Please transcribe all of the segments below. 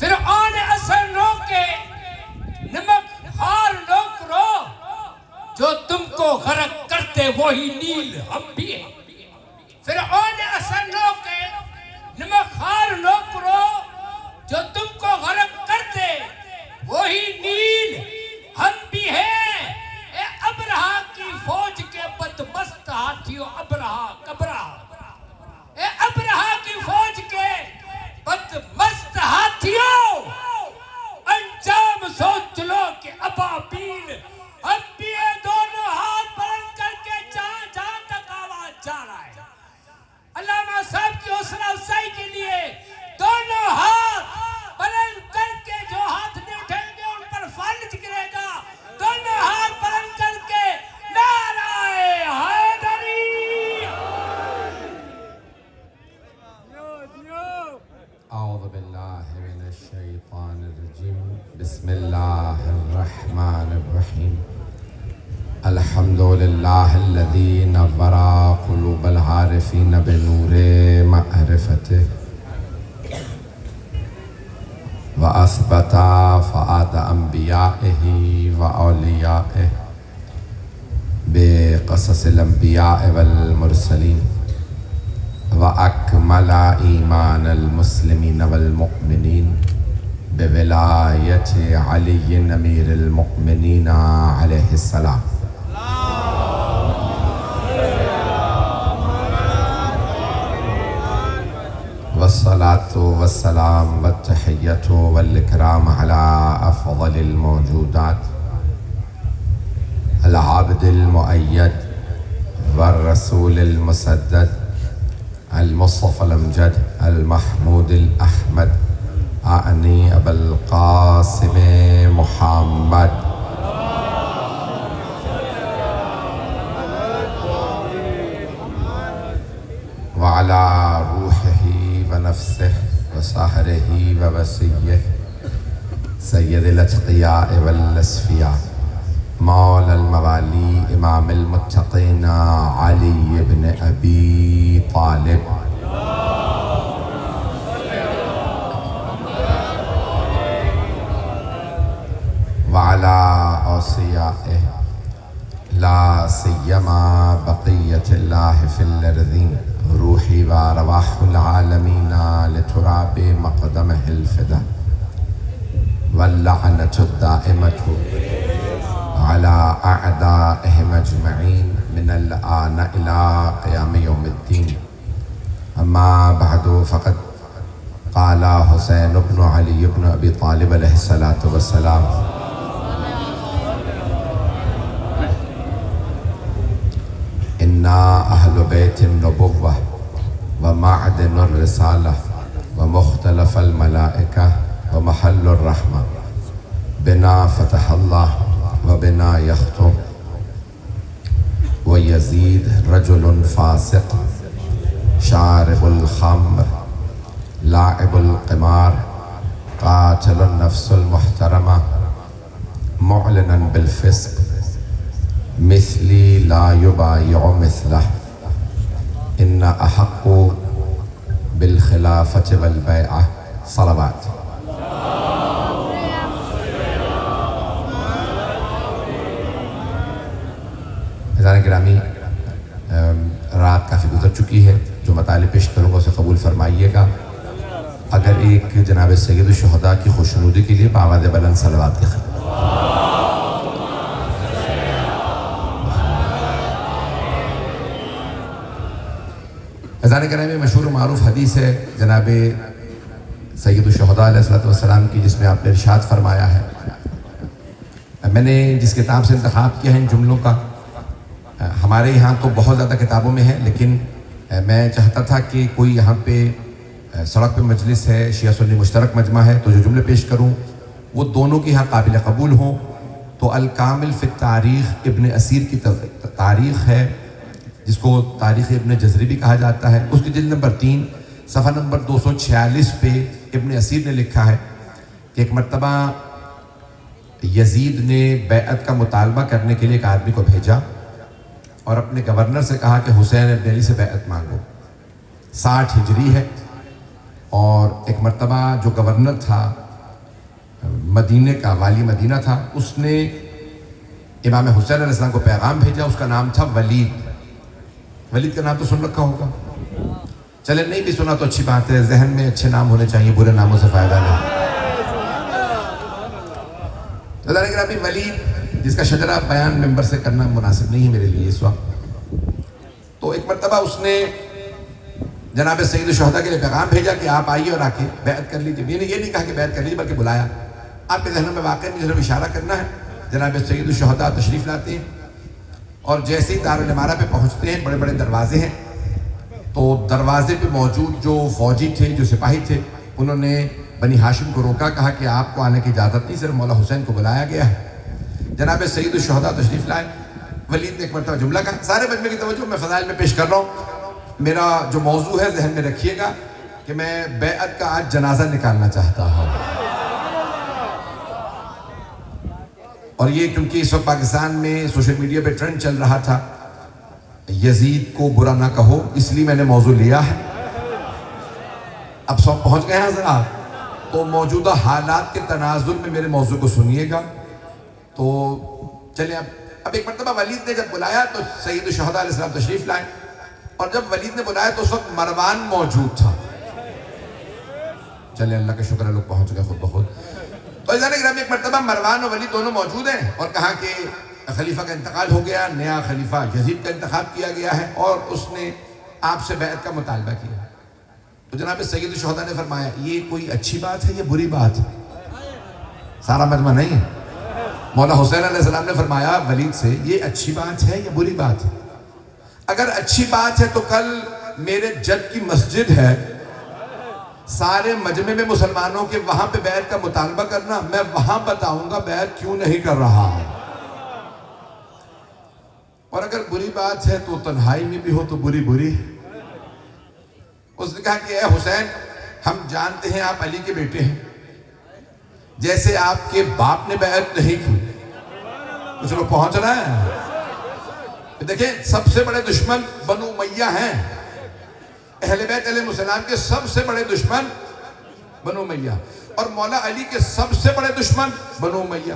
فرعون اثر نو کے نمک خار نوکرو جو تم کو غرق کرتے وہی نیل ہم بھی ہیں فرعون اثر نو کے نمک خار نوکرو جو تم کو غرق کرتے وہی نیل ہم بھی ہیں اے ابرہا کی فوج کے بدمست ہاتھیوں ابرہا کبرہا اے ابرہا کی فوج کے بدمست ہاتھیوں انجام سوچ لو کہ ابابیل ہم بھی ہیں دونوں ہاتھ بلند کر کے جہاں تک آواز جا رہا ہے علامہ صاحب کی حوصلہ افزائی کے لیے دونوں ہاتھ بلند کر کے جو ہاتھ نہیں اٹھیں گے ان پر فالج گرے گا دونوں ہاتھ بلند کر کے نعرہ حیدری اعوذ باللہ من الشیطان الرجیم بسم اللہ الرحمن الرحیم الحمدللہ الذی نور قلوب العارفین بنور معرفتہ وَأَثْبَتَ فَعَادَ أَنْبِيَائِهِ وَأَوْلِيَائِهِ بِقَصَصِ الْأَنْبِيَاءِ وَالْمُرْسَلِينَ وَأَكْمَلَ إِيمَانَ الْمُسْلِمِينَ وَالْمُؤْمِنِينَ بِوِلَایَةِ عَلِيٍّ أَمِيرِ الْمُؤْمِنِينَ عَلَيْهِ السَّلَامُ والصلاة والسلام والتحية والإكرام على أفضل الموجودات العبد المؤيد والرسول المسدد المصطفى الأمجد المحمود الأحمد أعني أبا القاسم محمد وعلى روحه ونفسه وسحره ووسيه سيد الأتقياء والأصفياء مولى الموالي إمام المتقين علي بن أبي طالب وعلى أوصيائه لا سيما بقية الله في الأرضين روحي وارواح العالمين لتراب مقدمه الفدا واللعنة الدائمة على أعدائهم أجمعين من الآن إلى قيام يوم الدين أما بعد فقد قال حسين بن علي بن أبي طالب عليه الصلاة والسلام إنا أهل بيت النبوة ومعدن الرسالة ومختلف الملائكة ومحل الرحمة بنا فتح الله وبنا يختم ويزيد رجل فاسق شارب الخمر لاعب القمار قاتل النفس المحترمة معلنا بالفسق مثلي لا يبايع مثله إن أحق بالخلافة والبيعة صلوات عزیزان گرامی رات کافی گزر چکی ہے جو مطالب پیش کروں گا اسے قبول فرمائیے گا اگر ایک جناب سید الشہداء کی خوشنودی کے لیے بآواز بلند صلوات کی خدمت عزیزان گرامی مشہور و معروف حدیث ہے جناب سید الشہداء علیہ السلام کی جس میں آپ نے ارشاد فرمایا ہے میں نے جس کتاب سے انتخاب کیا ہے ان جملوں کا ہمارے یہاں تو بہت زیادہ کتابوں میں ہے لیکن میں چاہتا تھا کہ کوئی یہاں پہ سڑک پہ مجلس ہے شیعہ سنی مشترک مجمع ہے تو جو جملے پیش کروں وہ دونوں کے یہاں قابل قبول ہوں تو الکامل فی التاریخ ابن اسیر کی تاریخ ہے جس کو تاریخ ابن جزری بھی کہا جاتا ہے اس کی جلد نمبر 3 صفحہ نمبر 246 پہ ابن اسیر نے لکھا ہے کہ ایک مرتبہ یزید نے بیعت کا مطالبہ کرنے کے لیے ایک آدمی کو بھیجا اور اپنے گورنر سے کہا کہ حسین ابن علی سے بیعت مانگو 60 ہجری ہے اور ایک مرتبہ جو گورنر تھا مدینے کا، والی مدینہ تھا، اس نے امام حسین علیہ السلام کو پیغام بھیجا. اس کا نام تھا ولید. ولید کا نام تو سن رکھا ہوگا. چلے نہیں بھی سنا تو اچھی بات ہے، ذہن میں اچھے نام ہونے چاہیے، برے ناموں سے فائدہ نہیں. گرامی ولید جس کا شجرہ بیان ممبر سے کرنا مناسب نہیں ہے میرے لیے اس وقت. تو ایک مرتبہ اس نے جناب سید الشہداء کے لیے پیغام بھیجا کہ آپ آئیے اور آ کے بیعت کر لیجیے. یہ نہیں کہا کہ بیعت کر لیجیے بلکہ بلایا. آپ کے ذہنوں میں واقعی مجھے اشارہ کرنا ہے. جناب سید الشہداء تشریف لاتے ہیں اور جیسے ہی دارالامارہ پہ پہنچتے ہیں، بڑے بڑے دروازے ہیں، تو دروازے پہ موجود جو فوجی تھے، جو سپاہی تھے، انہوں نے بنی ہاشم کو روکا، کہا کہ آپ کو آنے کی اجازت نہیں، صرف مولا حسین کو بلایا گیا ہے. جناب سید الشہداء تشریف لائے. ولید نے ایک مرتبہ جملہ کہا. سارے مجمع کی توجہ میں فضائل میں پیش کر رہا ہوں. میرا جو موضوع ہے ذہن میں رکھیے گا کہ میں بیعت کا آج جنازہ نکالنا چاہتا ہوں. اور یہ کیونکہ اس وقت پاکستان میں سوشل میڈیا پہ ٹرینڈ چل رہا تھا، یزید کو برا نہ کہو، اس لیے میں نے موضوع لیا ہے. اب سب پہنچ گئے ہیں حضرات، تو موجودہ حالات کے تناظر میں میرے موضوع کو سنیے گا. تو چلیں اب ایک مرتبہ ولید نے جب بلایا تو سید الشہداء علیہ السلام تشریف لائے. اور جب ولید نے بلایا تو اس وقت مروان موجود تھا. چلیں اللہ کا شکر ہے لوگ پہنچ گئے خود بخود. تو عزیزان گرامی ایک مرتبہ مروان اور ولید دونوں موجود ہیں اور کہا کہ خلیفہ کا انتقال ہو گیا، نیا خلیفہ یزید کا انتخاب کیا گیا ہے اور اس نے آپ سے بیعت کا مطالبہ کیا. تو جناب سید الشہداء نے فرمایا یہ کوئی اچھی بات ہے یا بری بات ہے؟ سارا مجمع نہیں ہے. مولا حسین علیہ السلام نے فرمایا ولید سے یہ اچھی بات ہے یا بری بات ہے؟ اگر اچھی بات ہے تو کل میرے جد کی مسجد ہے، سارے مجمع میں مسلمانوں کے وہاں پہ بیعت کا مطالبہ کرنا، میں وہاں بتاؤں گا بیعت کیوں نہیں کر رہا. اور اگر بری بات ہے تو تنہائی میں بھی ہو تو بری بری. اس نے کہا کہ اے حسین، ہم جانتے ہیں آپ علی کے بیٹے ہیں، جیسے آپ کے باپ نے بیعت نہیں کی. کچھ لوگ پہنچ رہے ہیں. دیکھیں سب سے بڑے دشمن بنو امیہ ہیں. اہل بیت علیہ السلام کے سب سے بڑے دشمن بنو امیہ، اور مولا علی کے سب سے بڑے دشمن بنو امیہ.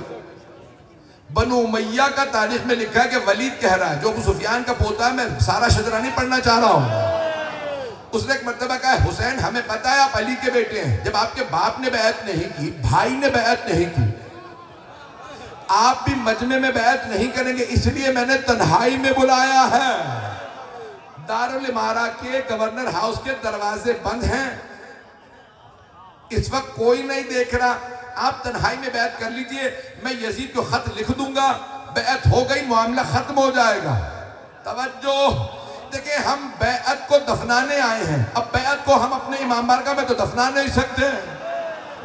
بنو امیہ کا تاریخ میں لکھا ہے کہ ولید کہہ رہا ہے، جو ابو سفیان کا پوتا ہے، میں سارا شجرہ نہیں پڑھنا چاہ رہا ہوں. اس نے ایک مرتبہ کہا حسین ہمیں پتہ ہے آپ علی کے بیٹے ہیں، جب آپ کے باپ نے بیعت نہیں کی، بھائی نے بیعت نہیں کی، آپ بھی مجمع میں بیعت نہیں کریں گے، اس لیے میں نے تنہائی میں بلایا ہے. دارالامارہ کے گورنر ہاؤس کے دروازے بند ہیں، اس وقت کوئی نہیں دیکھ رہا، آپ تنہائی میں بیعت کر لیجئے، میں یزید کو خط لکھ دوں گا، بیعت ہو گئی، معاملہ ختم ہو جائے گا. توجہ، دیکھیں ہم بیعت کو دفنانے آئے ہیں. اب بیعت کو ہم اپنے امام بارگاہ میں تو دفنا نہیں سکتے،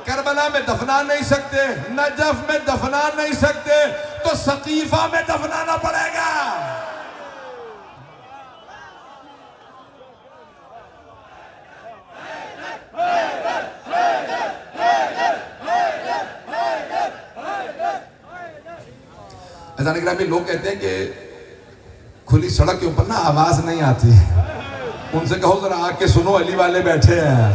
کربلا میں دفنا نہیں سکتے، نجف میں دفنا نہیں سکتے، تو سقیفہ میں دفنانا پڑے گا. عزیزان گرامی لوگ کہتے ہیں کہ کھلی سڑک کے اوپر نا آواز نہیں آتی. ان سے کہو ذرا آ کے سنو، علی والے بیٹھے ہیں.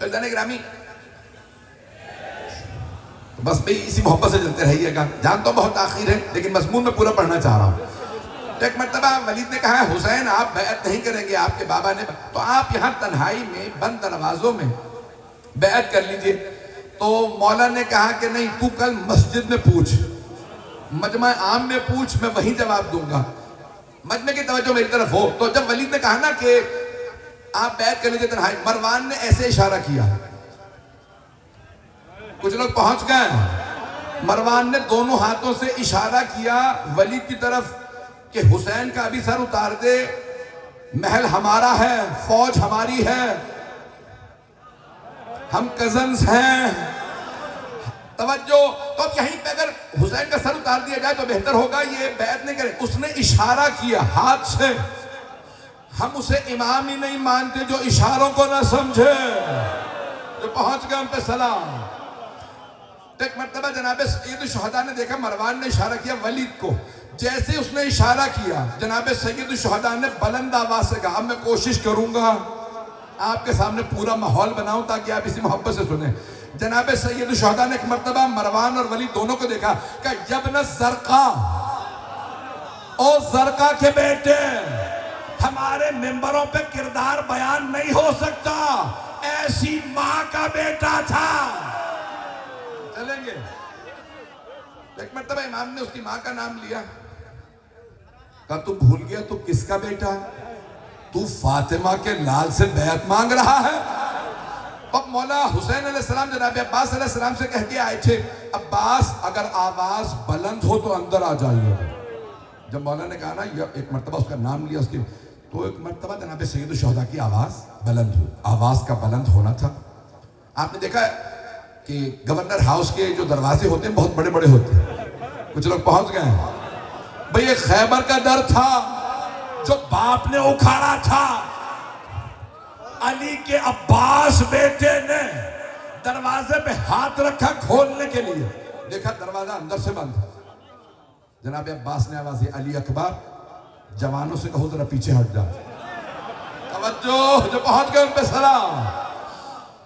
عزیزان گرامی بس بھئی اسی محبت سے چلتے رہیے گا. جانتا ہوں بہت تاخیر ہے لیکن مضمون میں پورا پڑھنا چاہ رہا ہوں. تو ایک مرتبہ ولید نے کہا حسین آپ بیعت نہیں کریں گے، آپ کے بابا نے، تو آپ یہاں تنہائی میں بند دروازوں میں بیعت کر لیجئے. تو مولا نے کہا کہ نہیں، تو کل مسجد میں پوچھ، مجمع عام میں پوچھ، میں وہیں جواب دوں گا. مجمع کی توجہ میری طرف ہو. تو جب ولید نے کہا نا کہ آپ بیعت کر لیجئے تنہائی، مروان نے ایسے اشارہ کیا. کچھ لوگ پہنچ گئے. مروان نے دونوں ہاتھوں سے اشارہ کیا ولید کی طرف کہ حسین کا ابھی سر اتار دے، محل ہمارا ہے، فوج ہماری ہے، ہم کزنز ہیں. توجہ. تو اب یہیں پہ اگر حسین کا سر اتار دیا جائے تو بہتر ہوگا، یہ بیعت نہیں کرے. اس نے اشارہ کیا ہاتھ سے. ہم اسے امام ہی نہیں مانتے جو اشاروں کو نہ سمجھے. جو پہنچ گئے ہم پہ سلام. تو ایک مرتبہ جناب سید الشہداء نے دیکھا مروان نے اشارہ کیا ولید کو. جیسے اس نے اشارہ کیا جناب سید الشہداء نے بلند آواز سے کہا. اب میں کوشش کروں گا آپ کے سامنے پورا ماحول بناؤں تاکہ آپ اسی محبت سے سنیں. جناب سید الشہداء نے ایک مرتبہ مروان اور ولید دونوں کو دیکھا کہ یبن زرقا، او زرقا کے بیٹے، ہمارے ممبروں پہ کردار بیان نہیں ہو سکتا، ایسی ماں کا بیٹا تھا. چلیں گے. ایک مرتبہ امام نے اس کی ماں کا نام لیا، کہا تو بھول گیا تو کس کا بیٹا ہے؟ تو فاطمہ کے لال سے بیعت مانگ رہا ہے. اب مولا حسین علیہ السلام جناب عباس علیہ السلام سے کہہ کے آئے تھے عباس اگر آواز بلند ہو تو اندر آ جائیے. جب مولا نے کہا نا ایک مرتبہ اس کا نام لیا اس کی، تو ایک مرتبہ جناب سید الشہداء کی آواز بلند ہوئی. آواز کا بلند ہونا تھا. آپ نے دیکھا ہے کہ گورنر ہاؤس کے جو دروازے ہوتے ہیں بہت بڑے بڑے ہوتے ہیں. کچھ لوگ پہنچ گئے ہیں. بھئی یہ خیبر کا در تھا جو باپ نے اکھاڑا تھا. علی کے عباس بیٹے نے دروازے پہ ہاتھ رکھا کھولنے کے لیے، دیکھا دروازہ اندر سے بند. جناب عباس نے آواز دی علی اکبر، جوانوں سے کہو ذرا پیچھے ہٹ جا. توجہ، جو پہنچ گئے ان پہ سلام.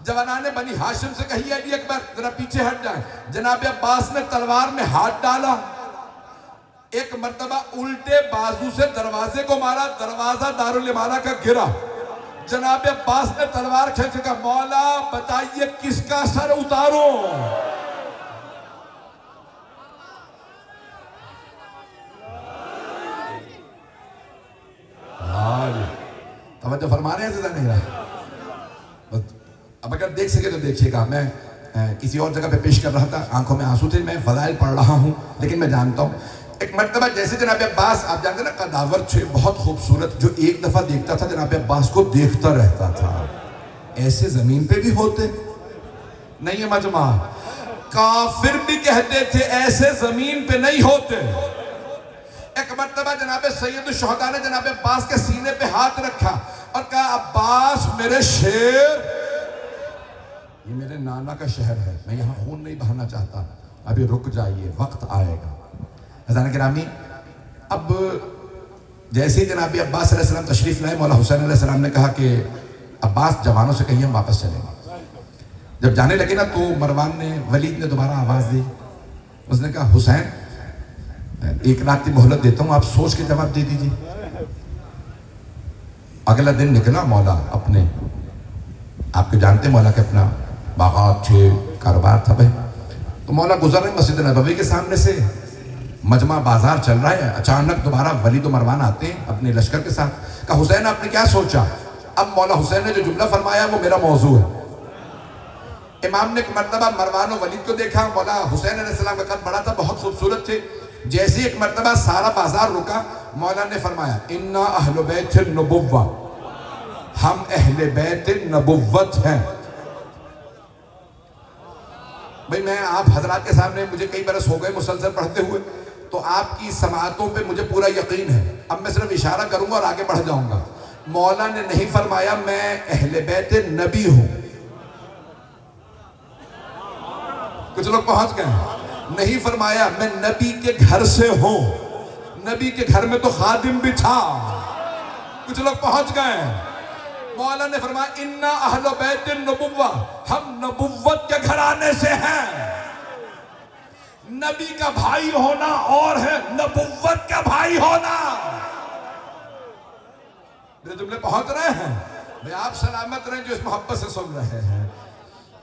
جوانان بنی ہاشم سے کہیے علی اکبر ذرا پیچھے ہٹ جائیں. جناب عباس نے تلوار میں ہاتھ ڈالا، ایک مرتبہ الٹے بازو سے دروازے کو مارا، دروازہ دارالامانہ کا گرا. جناب عباس نے تلوار کھینچ کر مولا بتائیے کس کا سر اتاروں؟ توجہ فرما رہے ہیں زیادہ نہیں رہا. اب اگر دیکھ سکے تو دیکھیے گا. میں کسی اور جگہ پہ پیش کر رہا تھا، آنکھوں میں آنسو تھے، میں فضائل پڑھ رہا ہوں لیکن میں جانتا ہوں ایک مرتبہ جیسے جناب عباس، آپ جانتے ہیں نا قداور تھے بہت خوبصورت، جو ایک دفعہ دیکھتا تھا جناب عباس کو دیکھتا رہتا تھا. ایسے زمین پہ بھی ہوتے نہیں ہے مجمع. کافر بھی کہتے تھے ایسے زمین پہ نہیں ہوتے. ایک مرتبہ جناب سید الشہداء نے جناب عباس کے سینے پہ ہاتھ رکھا اور کہا عباس میرے شیر، یہ میرے نانا کا شہر ہے، میں یہاں خون نہیں بہانا چاہتا، ابھی رک جائیے وقت آئے گا. حضرات گرامی، اب جیسے ہی جناب عباس علیہ السلام تشریف لائے، مولا حسین علیہ السلام نے کہا کہ عباس جوانوں سے کہیں ہم واپس چلیں گے. جب جانے لگے نا تو مروان نے، ولید نے دوبارہ آواز دی. اس نے کہا حسین ایک رات کی مہلت دیتا ہوں، آپ سوچ کے جواب دے دیجیے. اگلا دن نکلا مولا اپنے، آپ کو جانتے ہیں مولا کے اپنا باغات تھے، کاروبار تھا بھائی. تو مولا گزر رہے مسجد نبوی کے سامنے سے، مجمع بازار چل رہا ہے. اچانک دوبارہ ولید و مروان آتے ہیں اپنے لشکر کے ساتھ. کہا حسین آپ نے کیا سوچا؟ اب مولا حسین نے جو جملہ فرمایا وہ میرا موضوع ہے. امام نے ایک مرتبہ مروان و ولید کو دیکھا. مولا حسین علیہ السلام کا قد بڑا تھا، بہت خوبصورت تھے. جیسے ایک مرتبہ سارا بازار رکا، مولا نے فرمایا انا اہل بیت النبوہ، ہم اہل بیت نبوت ہیں. بھئی میں آپ حضرات کے سامنے، مجھے کئی برس ہو گئے مسلسل پڑھتے ہوئے، تو آپ کی سماعتوں پہ مجھے پورا یقین ہے. اب میں صرف اشارہ کروں گا اور آگے بڑھ جاؤں گا. مولا نے نہیں فرمایا میں اہل بیت نبی ہوں. کچھ لوگ پہنچ گئے. نہیں فرمایا میں نبی کے گھر سے ہوں. نبی کے گھر میں تو خادم بھی تھا. کچھ لوگ پہنچ گئے. مولا نے فرمایا انا اہل بیت النبوہ، ہم نبوت کے گھرانے سے ہیں. نبی کا بھائی ہونا اور ہے نبوت کا بھائی ہونا. میرے جملے پہنچ رہے ہیں؟ میں آپ سلامت رہیں جو اس محبت سے سن رہے ہیں.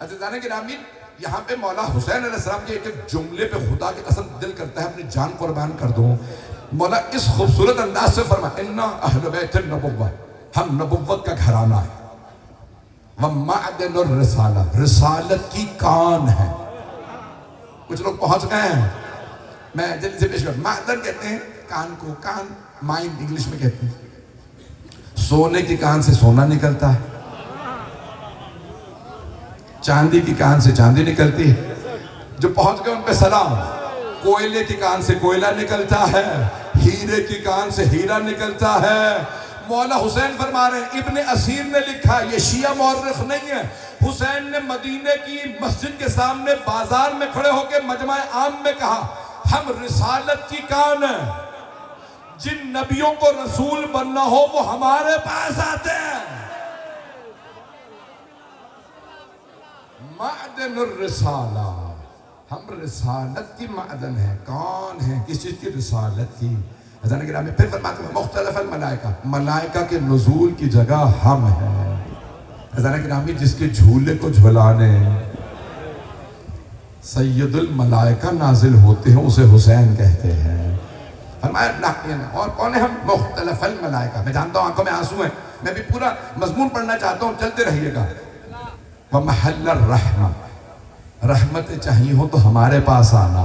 عزیزان گرامی، یہاں پہ مولا حسین علیہ السلام کے ایک ایک جملے پہ خدا کی قسم دل کرتا ہے اپنی جان قربان کر دوں. مولا اس خوبصورت انداز سے فرمایا انا اہل بیت النبوہ، ہم نبوت کا گھرانہ ہے. وَمَعْدَنُ الرِّسَالَةِ، رسالت کی کان ہے. کچھ لوگ پہنچ گئے ہیں. میں جلدی سے پیش کرتا ہوں. معدن کہتے ہیں کان کو، کان مائنڈ انگلش میں کہتے ہیں. سونے کی کان سے سونا نکلتا ہے، چاندی کی کان سے چاندی نکلتی ہے. جو پہنچ گئے ان پہ سلام. کوئلے کی کان سے کوئلہ نکلتا ہے، ہیرے کی کان سے ہیرا نکلتا ہے. مولا حسین فرما رہے ہیں، ابن اسیر نے لکھا، یہ شیعہ مورخ نہیں ہے، حسین نے مدینے کی مسجد کے سامنے بازار میں کھڑے ہو کے مجمع عام میں کہا ہم رسالت کی کان ہیں. جن نبیوں کو رسول بننا ہو وہ ہمارے پاس آتے ہیں. معدن الرسالہ، ہم رسالت کی معدن ہیں. کون ہیں؟ کس چیز کی؟ رسالت کی. حضرت گرامی پھر فرماتے ہیں مختلف الملائکہ، ملائکہ کے نزول کی جگہ ہم ہیں. حضرت گرامی جس کے جھولے کو جھلانے سید الملائکہ نازل ہوتے ہیں اسے حسین کہتے ہیں. فرمایا اور کون ہیں ہم؟ مختلف الملائکہ. میں جانتا ہوں آنکھوں میں آنسو ہیں، میں بھی پورا مضمون پڑھنا چاہتا ہوں، چلتے رہیے گا. وَمَحَلَّ الرَّحْمَةِ، رحمتیں چاہیے ہوں تو ہمارے پاس آنا.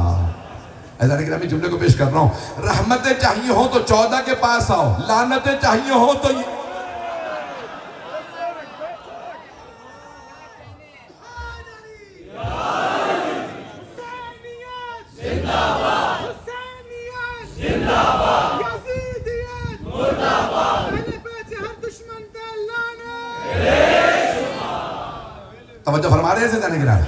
حضرت گرامی جملے کو پیش کر رہا ہوں، رحمتیں چاہیے ہوں تو 14 کے پاس آؤ، لعنتیں چاہیے ہوں تو توجہ فرما رہے ہیں حضرت گرامی.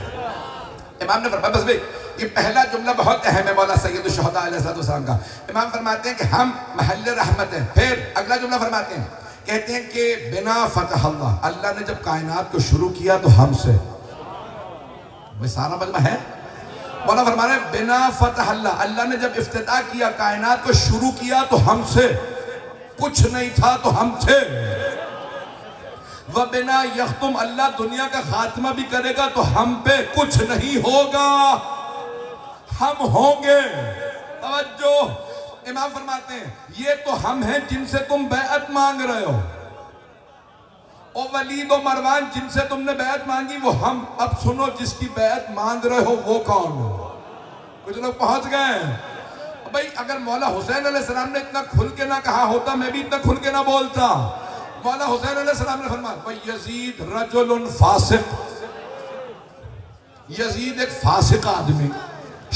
امام نے فرمایا بس بھئی یہ پہلا جملہ بہت اہم ہے مولا سید الشہداء علیہ السلام کا. امام فرماتے ہیں کہ ہم محل رحمت ہیں. پھر اگلا جملہ فرماتے ہیں، کہتے ہیں کہ بنا فتح اللہ، اللہ نے جب کائنات کو شروع کیا تو ہم سے. بھئی سارا مجمع ہے. مولا فرما رہے ہیں بنا فتح اللہ، اللہ نے جب افتتاح کیا کائنات کو شروع کیا تو ہم سے. کچھ نہیں تھا تو ہم تھے. وَبِنَا يَخْتُمْ، اللہ دنیا کا خاتمہ بھی کرے گا تو ہم پہ کچھ نہیں ہوگا، ہم ہوں گے. توجہ، امام فرماتے ہیں یہ تو ہم ہیں جن سے تم بیعت مانگ رہے ہو. او ولید و مروان جن سے تم نے بیعت مانگی وہ ہم. اب سنو جس کی بیعت مانگ رہے ہو وہ کون ہو؟ کچھ لوگ پہنچ گئے. بھئی اگر مولا حسین علیہ السلام نے اتنا کھل کے نہ کہا ہوتا میں بھی اتنا کھل کے نہ بولتا. مولا حسین علیہ السلام نے فرمایا وَيَزِيد رَجُلٌ فاسق، یزید ایک فاسق آدمی،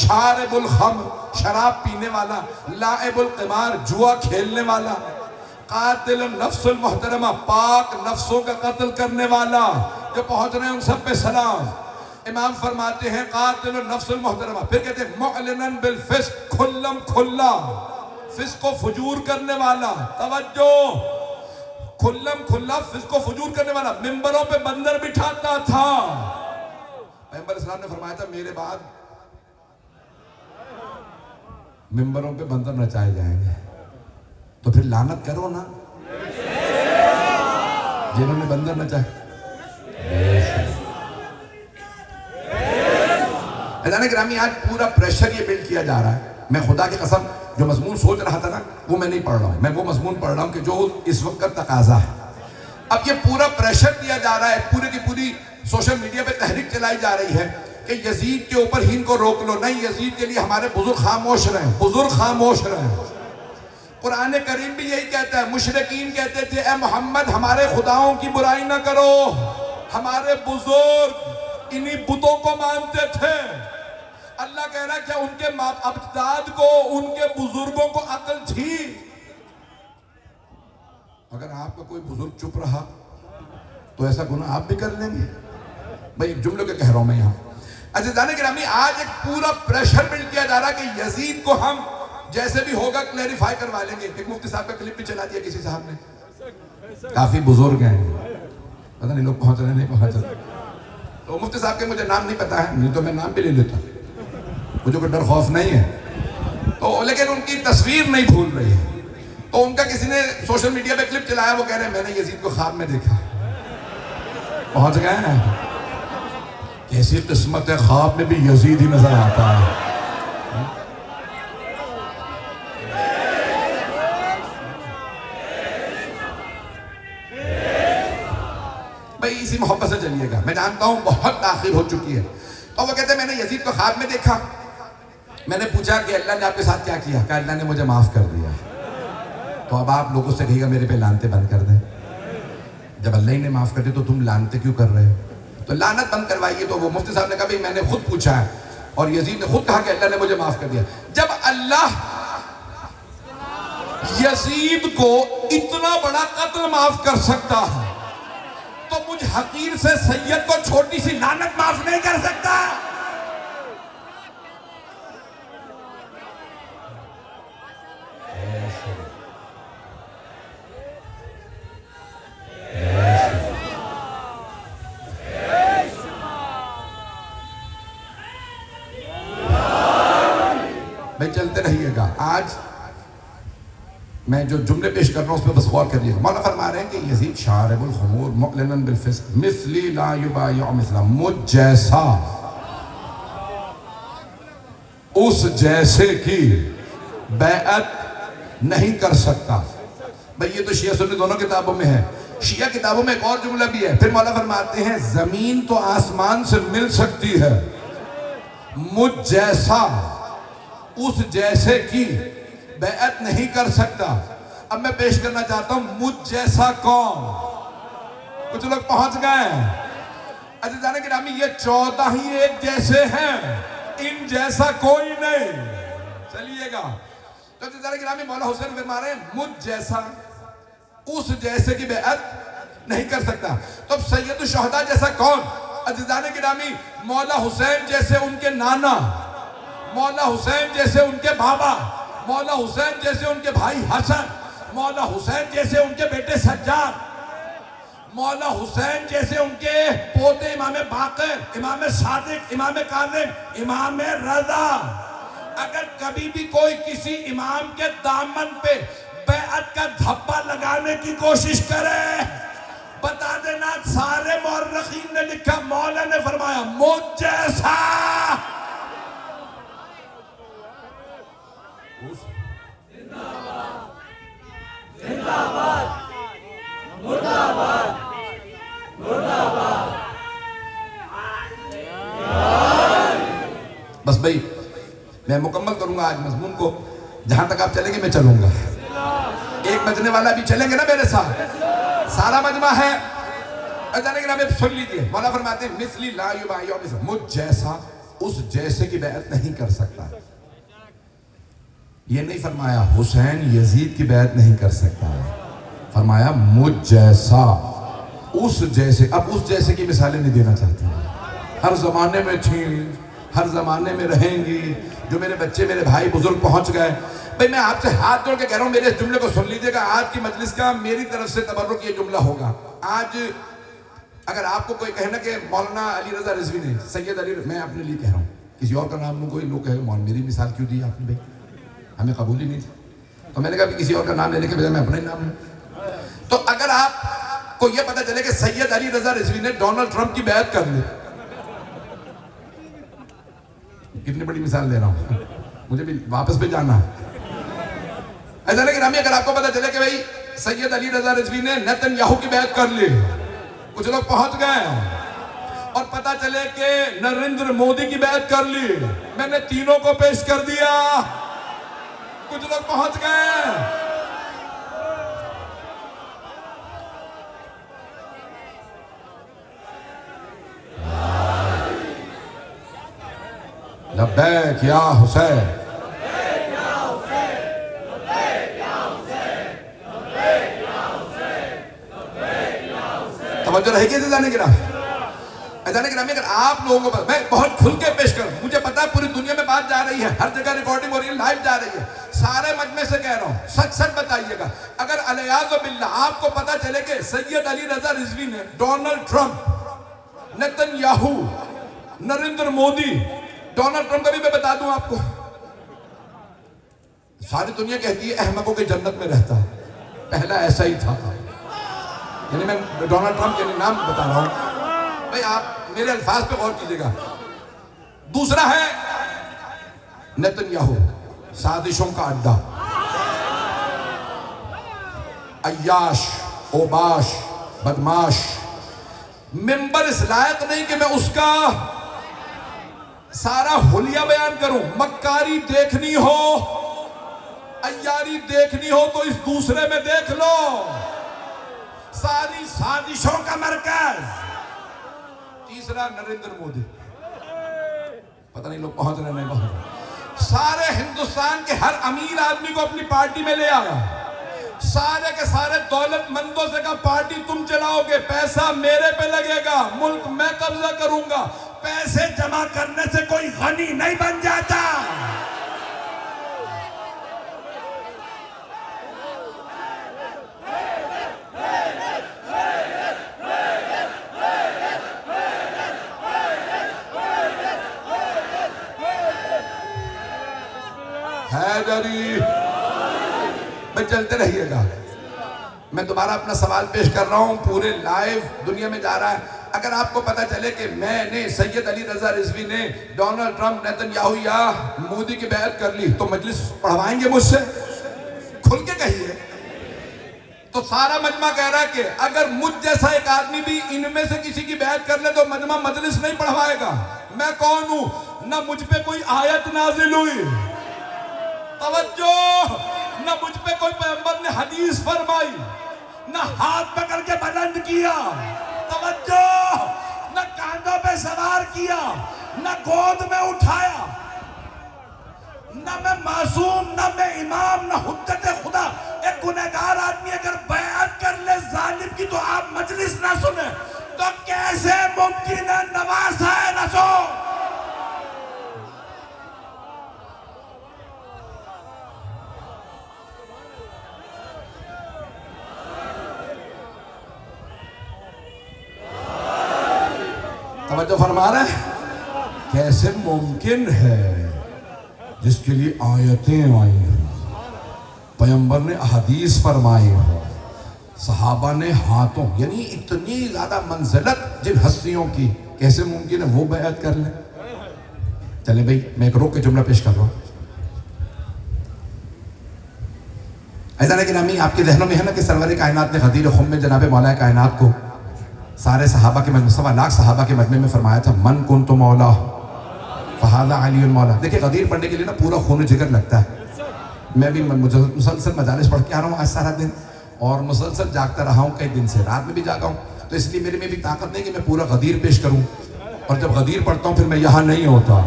شارب الخمر شراب پینے والا، لاعب القمار جوا کھیلنے والا، قاتل النفس المحترمہ پاک نفسوں کا قتل کرنے والا. جو پہنچ رہے ہیں ان سب پہ سلام. امام فرماتے ہیں قاتل النفس المحترمہ، پھر کہتے ہیں معلناً بالفسق، کھلم کھلا فسق و فجور کرنے والا. توجہ، کھلم کھلا فسق و فجور کرنے والا، ممبروں پہ بندر بٹھاتا تھا. پیغمبر اسلام نے فرمایا تھا میرے بعد ممبروں پہ بندر نچائے جائیں گے. تو پھر لعنت کرو نا جنہوں نے بندر نچائے. اذان گرامی آج پورا پریشر یہ بلڈ کیا جا رہا ہے. میں خدا کی قسم جو مضمون سوچ رہا تھا نا وہ میں نہیں پڑھ رہا ہوں، میں وہ مضمون پڑھ رہا ہوں کہ جو اس وقت کا تقاضا ہے. اب یہ پورا پریشر دیا جا رہا ہے، پورے کی پوری سوشل میڈیا پہ تحریک چلائی جا رہی ہے کہ یزید کے اوپر ہی ان کو روک لو. نہیں، یزید کے لیے ہمارے بزرگ خاموش رہیں، بزرگ خاموش رہیں. قرآن کریم بھی یہی کہتا ہے. مشرکین کہتے تھے اے محمد ہمارے خداؤں کی برائی نہ کرو، ہمارے بزرگ انہی بتوں کو مانتے تھے. اللہ کہہ رہا ہے کیا ان کے اجداد کو، ان کے بزرگوں کو عقل تھی؟ اگر آپ کا کوئی بزرگ چپ رہا تو ایسا گناہ آپ بھی کر لیں گے. بھئی جملوں کے کہہ رہا ہوں میں یہاں. عزیزان گرامی آج ایک پورا پریشر بلڈ کیا جا رہا ہے کہ یزید کو ہم جیسے بھی ہوگا کلیریفائی کروا لیں گے. ایک مفتی صاحب کا کلپ بھی چلا دیا کسی صاحب نے، کافی بزرگ ہیں، پتہ نہیں لوگ پہنچ رہے نہیں پہنچ رہے. تو مفتی صاحب کے مجھے نام نہیں پتا ہے، نہیں تو میں نام بھی لے لیتا، مجھے کوئی ڈر خوف نہیں ہے. تو لیکن ان کی تصویر نہیں بھول رہی ہے. تو ان کا کسی نے سوشل میڈیا پہ کلپ چلایا، وہ کہہ رہے ہیں میں نے یزید کو خواب میں دیکھا. پہنچ گئے ہیں. کیسی قسمت ہے، خواب میں بھی یزید ہی نظر آتا ہے. بھئی اسی محبت سے چلیے گا. میں جانتا ہوں بہت تاخیر ہو چکی ہے. تو وہ کہتے ہیں میں نے یزید کو خواب میں دیکھا. میں نے پوچھا کہ اللہ نے آپ کے ساتھ کیا کیا؟ کہا اللہ نے مجھے معاف کر دیا. تو اب آپ لوگوں سے کہیے گا میرے پہ لعنتیں بند کر دیں. جب اللہ ہی نے معاف کر دی تو تم لعنتیں کیوں کر رہے ہو؟ تو لعنت بند کروائیے. تو وہ مفتی صاحب نے کہا بھئی میں نے خود پوچھا ہے اور یزید نے خود کہا کہ اللہ نے مجھے معاف کر دیا. جب اللہ یزید کو اتنا بڑا قتل معاف کر سکتا ہے تو مجھ حقیر سے سید کو چھوٹی سی لعنت معاف نہیں کر سکتا. آج میں جو جملے پیش کر رہا ہوں اس پہ بس غور کریے. مولا فرما رہے ہیں کہ یزید شارب الخمور معلنا بالفسق مثلی لا یبایع مثلا, مجھ جیسا اس جیسے کی بیعت نہیں کر سکتا. بھئی یہ تو شیعہ سنی دونوں کتابوں میں ہے. شیعہ کتابوں میں ایک اور جملہ بھی ہے. پھر مولا فرماتے ہیں زمین تو آسمان سے مل سکتی ہے, مجھ جیسا اس جیسے کی بیعت نہیں کر سکتا. اب میں پیش کرنا چاہتا ہوں مجھ جیسا کون. کچھ لوگ پہنچ گئے ہیں. عزیزان گرامی یہ 14 ہی ایک جیسے ہیں, ان جیسا کوئی نہیں. چلیے گا تو عزیزان گرامی مولا حسین فرما رہے ہیں مجھ جیسا اس جیسے کی بیعت نہیں کر سکتا. تو اب سید الشہداء جیسا کون؟ عزیزان گرامی مولا حسین جیسے ان کے نانا, مولا حسین جیسے ان کے بابا, مولا حسین جیسے ان کے بھائی حسن, مولا حسین جیسے ان کے بیٹے سجاد, مولا حسین جیسے ان کے پوتے امام باقر, امام صادق, امام کاظم, امام رضا. اگر کبھی بھی کوئی کسی امام کے دامن پہ بیعت کا دھبا لگانے کی کوشش کرے, بتا دینا سارے مورخین نے لکھا, مولا نے فرمایا مجھ جیسا. بس بھئی میں مکمل کروں گا آج مضمون کو, جہاں تک آپ چلیں گے میں چلوں گا. ایک مجمع والا بھی چلیں گے نا میرے ساتھ, سارا مجمع ہے. جانے کے نام سن لیجئے. مولا فرماتے ہیں مثلی لا یبایع مثلا, مجھ جیسا اس جیسے کی بیعت نہیں کر سکتا. یہ نہیں فرمایا حسین یزید کی بیعت نہیں کر سکتا, فرمایا مجھ جیسا اس جیسے. اب اس جیسے کی مثالیں نہیں دینا چاہتی, ہر زمانے میں تھیں, ہر زمانے میں رہیں گی. جو میرے بچے میرے بھائی بزرگ پہنچ گئے, بھئی میں آپ سے ہاتھ جوڑ کے کہہ رہا ہوں میرے اس جملے کو سن لیجئے گا. آج کی مجلس کا میری طرف سے تبرک یہ جملہ ہوگا. آج اگر آپ کو کوئی کہنا کہ مولانا علی رضا رضوی نے, سید علی, میں اپنے لیے کہہ رہا ہوں, کسی اور کا نام نہ کوئی لوگ کہے مولانا میری مثال کیوں دی آپ نے, بھئی ہمیں قبول ہی نہیں تھی. تو میں نے کہا کہ کسی اور کا نام لینے کے بجائے میں اپنا ہی نام لوں. تو اگر آپ کو یہ پتہ چلے کہ سید علی رضا رضوی نے ڈونلڈ ٹرمپ کی بیعت کر لی, کتنی بڑی مثال دے رہا ہوں, مجھے بھی واپس بھی جانا ہے. ایسا لیکن ہمیں اگر آپ کو پتہ چلے کہ بھئی سید علی رضا رضوی نے نیتن یاہو کی بیعت کر لی, کچھ لوگ پہنچ گئے, اور پتہ چلے کہ نریندر مودی کی بیعت کر لی, میں نے تینوں کو پیش کر دیا, کچھ لوگ پہنچ گئے. لبیک یا حسین, توجہ رہے گی عزیزان گرامی. عزیزان گرامی اگر آپ لوگوں کو, میں بہت کھل کے پیش کروں, مجھے پتا ہے پوری دنیا میں بات جا رہی ہے, ہر جگہ ریکارڈنگ ہو رہی ہے, لائیو جا رہی ہے, سارے مجمع سے کہہ رہا ہوں سچ سچ بتائیے گا. اگر علیاذ باللہ آپ کو پتا چلے کہ سید علی رضا رضوی نے Donald Trump, Nitin Yahoo, Narendra Modi, Donald Trump کا بھی میں بتا دوں آپ کو, ساری دنیا کہتی ہے احمقوں کے جنت میں رہتا ہے, پہلا ایسا ہی تھا. یعنی میں ڈونلڈ ٹرمپ کے نام بتا رہا ہوں, بھئی آپ میرے الفاظ پہ غور کیجئے گا. دوسرا ہے نیتن یاہو, سازشوں کا اڈا, عیاش, اوباش, بدماش. ممبر اس لائق نہیں کہ میں اس کا سارا حلیہ بیان کروں. مکاری دیکھنی ہو, عیاری دیکھنی ہو تو اس دوسرے میں دیکھ لو. ساری سازشوں کا مرکز. تیسرا نریندر مودی, پتہ نہیں لوگ پہنچ رہے نہیں پہنچ. سارے ہندوستان کے ہر امیر آدمی کو اپنی پارٹی میں لے آیا, سارے کے سارے دولت مندوں سے کہا پارٹی تم چلاؤ گے, پیسہ میرے پہ لگے گا, ملک میں قبضہ کروں گا. پیسے جمع کرنے سے کوئی غنی نہیں بن جاتا. حیدر حیدری. میں چلتے رہیے گا. میں دوبارہ اپنا سوال پیش کر رہا ہوں, پورے لائیو دنیا میں جا رہا ہے. اگر آپ کو پتا چلے کہ میں نے, سید علی رضا رضوی نے ڈونلڈ ٹرمپ, نیتن یاہو یا مودی کی بیعت کر لی, تو مجلس پڑھوائیں گے مجھ سے؟ کھل کے کہیے. تو سارا مجمع کہہ رہا ہے کہ اگر مجھ جیسا ایک آدمی بھی ان میں سے کسی کی بیعت کر لے تو مجمع مجلس نہیں پڑھوائے گا. میں کون ہوں؟ نہ مجھ پہ کوئی آیت نازل ہوئی, توجہ, نہ مجھ پہ کوئی پیغمبر نے حدیث فرمائی, نہ ہاتھ پکڑ کے بلند کیا, توجہ, نہ کاندھوں پہ سوار کیا, نہ گود میں اٹھایا. نہ میں معصوم, نہ میں امام, نہ حجت خدا. ایک گنہگار آدمی اگر بیعت کر لے ظالم کی تو آپ مجلس نہ سنیں, تو کیسے ممکن ہے نواسہ رسول؟ توجہ فرما رہے ہیں؟ کیسے ممکن ہے جس کے لیے آیتیں آئی ہیں, پیغمبر نے احادیث فرمائی ہو, صحابہ نے ہاتھوں, یعنی اتنی زیادہ منزلت جن ہستیوں کی, کیسے ممکن ہے وہ بیعت کر لیں؟ چلیں بھئی, میں ایک روک کے جملہ پیش کر رہا ہوں. ایسا لیکن امی آپ کے ذہنوں میں ہے نا کہ سرور کائنات نے غدیر خم میں جناب مولا کائنات کو سارے صحابہ کے مجمع, 1.25 لاکھ صحابہ کے مجمع میں فرمایا تھا, من کنت مولا فہذا علی المولا. دیکھیں غدیر پڑھنے کے لیے نا پورا خون جگر لگتا ہے. میں بھی مسلسل مجالس پڑھ کے آ رہا ہوں آج سارا دن, اور مسلسل جاگتا رہا ہوں, کئی دن سے رات میں بھی جاگا ہوں, تو اس لیے میرے میں بھی طاقت نہیں کہ میں پورا غدیر پیش کروں. اور جب غدیر پڑھتا ہوں پھر میں یہاں نہیں ہوتا,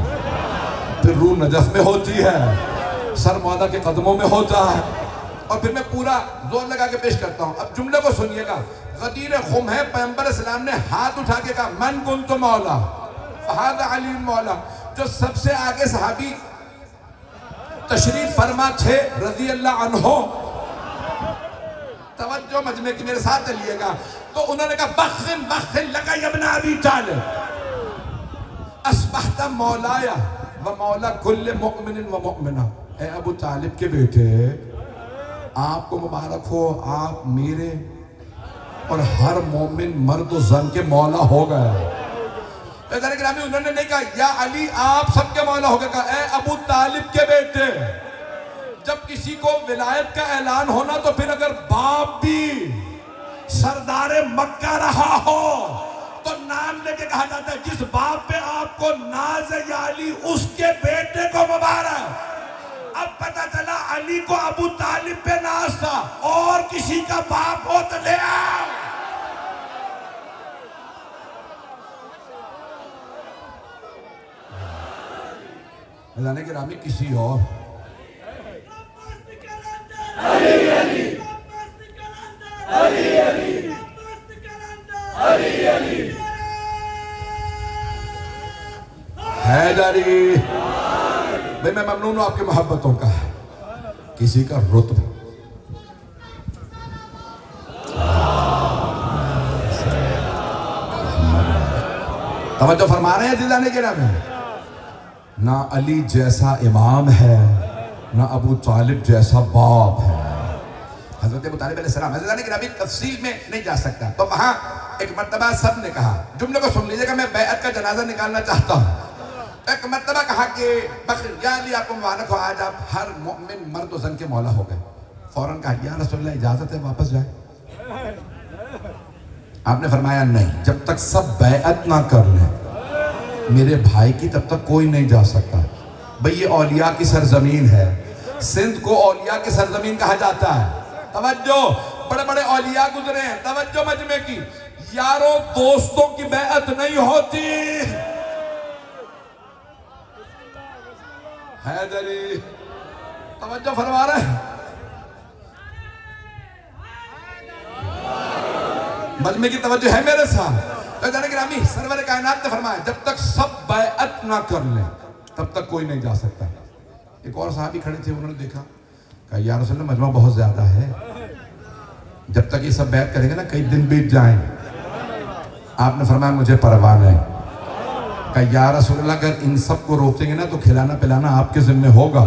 پھر روح نجف میں ہوتی ہے, سر مولا کے قدموں میں ہوتا ہے, اور پھر میں پورا زور لگا کے پیش کرتا ہوں. اب جملے کو سنیے گا. غدیر خم ہے, پیغمبر اسلام نے ہاتھ اٹھا کے کہا من کنت مولا فہذا علی المولا. جو سب سے آگے صحابی تشریف فرما تھے رضی اللہ عنہ, توجہ مجمع کی میرے ساتھ چلیے گا, تو انہوں نے کہا بخن بخن لکا یا ابن ابی طالب, اصبحت مولایا و مولا کل مؤمن و مؤمنہ. اے ابو طالب کے بیٹے, آپ کو مبارک ہو, آپ میرے اور ہر مومن مرد و زن کے مولا ہو گئے. انہوں نے نہیں کہا یا علی آپ سب کے مولا ہو گئے, کہا اے ابو طالب کے بیٹے. جب کسی کو ولایت کا اعلان ہونا تو پھر اگر باپ بھی سردار مکہ رہا ہو تو نام لے کے کہا جاتا ہے جس باپ پہ آپ کو ناز ہے یا علی اس کے بیٹے کو مبارک. اب پتہ چلا علی کو ابو طالب پہ ناز تھا, اور کسی کا باپ ہو تو لے آؤ. جانے کے رامی کسی اور علی علی علی علی علی علی حیدری. بھئی میں ممنون ہوں آپ کی محبتوں کا, کسی کا رتب توجہ فرما رہے ہیں دلانے کے نام میں. نہ علی جیسا امام ہے, نہ ابو طالب جیسا باپ ہے. حضرت ابو طالب علیہ السلام, حضرت کے نبی تفصیل میں نہیں جا سکتا, تو وہاں ایک مرتبہ سب نے کہا, جملے کو سن لیجئے گا, میں بیعت کا جنازہ نکالنا چاہتا ہوں. ایک مرتبہ کہا کہ بخیر یا علی آپ کو مبارک ہو, آج آپ ہر مومن مرد و زن کے مولا ہو گئے. فوراً کہا یا رسول اللہ اجازت ہے واپس جائیں. آپ نے فرمایا نہیں, جب تک سب بیعت نہ کر لیں میرے بھائی کی تب تک کوئی نہیں جا سکتا. بھئی یہ اولیاء کی سرزمین ہے, سندھ کو اولیاء کی سرزمین کہا جاتا ہے. توجہ, بڑے بڑے اولیاء گزرے ہیں. توجہ مجمع کی, یاروں دوستوں کی بیعت نہیں ہوتی. حیدری توجہ فرما رہے ہیں, مجمع کی توجہ ہے میرے ساتھ. تو جانے گرامی سرور کائنات نے فرمایا جب تک سب بیعت نہ کر لیں تب تک کوئی نہیں جا سکتا. ایک اور صحابی کھڑے تھے, انہوں نے دیکھا, کہا یا رسول اللہ مجمع بہت زیادہ ہے, جب تک یہ سب بیعت کریں گے نا کئی دن بیت جائیں. آپ نے فرمایا مجھے پرواہ نہیں. کہا یا رسول اللہ اگر ان سب کو روکیں گے نا تو کھلانا پلانا آپ کے ذمہ ہوگا.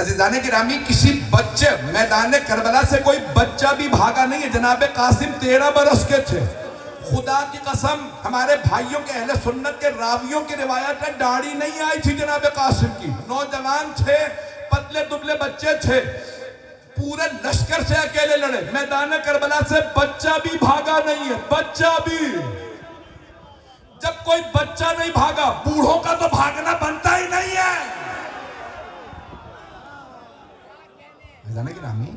عزیزان گرامی کسی بچے میدان کربلا سے کوئی بچہ بھی بھاگا نہیں ہے. جناب قاسم 13 برس کے تھے. خدا کی قسم ہمارے بھائیوں کے اہل سنت کے راویوں کی روایت ہے داڑھی نہیں آئی تھی جناب قاسم کی. نوجوان تھے, پتلے دبلے بچے تھے, پورے لشکر سے اکیلے لڑے. میدان کربلا سے بچہ بھی بھاگا نہیں ہے, بچہ بھی. جب کوئی بچہ نہیں بھاگا, بوڑھوں کا تو بھاگنا بنتا ہی نہیں ہے. گرامی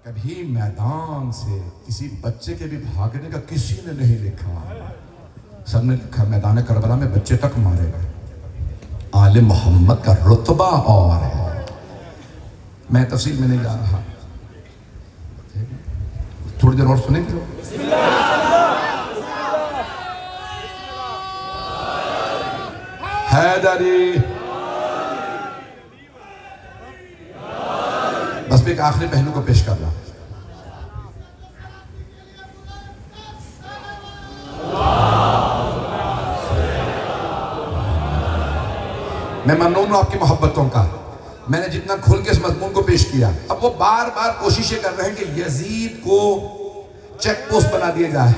کبھی میدان سے کسی بچے کے بھی بھاگنے کا کسی نے نہیں لکھا. سب نے لکھا میدان کربلا میں بچے تک مارے گئے. آل محمد کا رتبہ اور ہے. میں تفصیل میں نہیں جا رہا, تھوڑی دیر اور سنیں گے. حیدری بس میں ایک آخری پہلو کو پیش کر رہا ہوں. میں ممنون ہوں آپ کی محبتوں کا. میں نے جتنا کھل کے اس مضمون کو پیش کیا, اب وہ بار بار کوششیں کر رہے ہیں کہ یزید کو چیک پوسٹ بنا دیا جائے.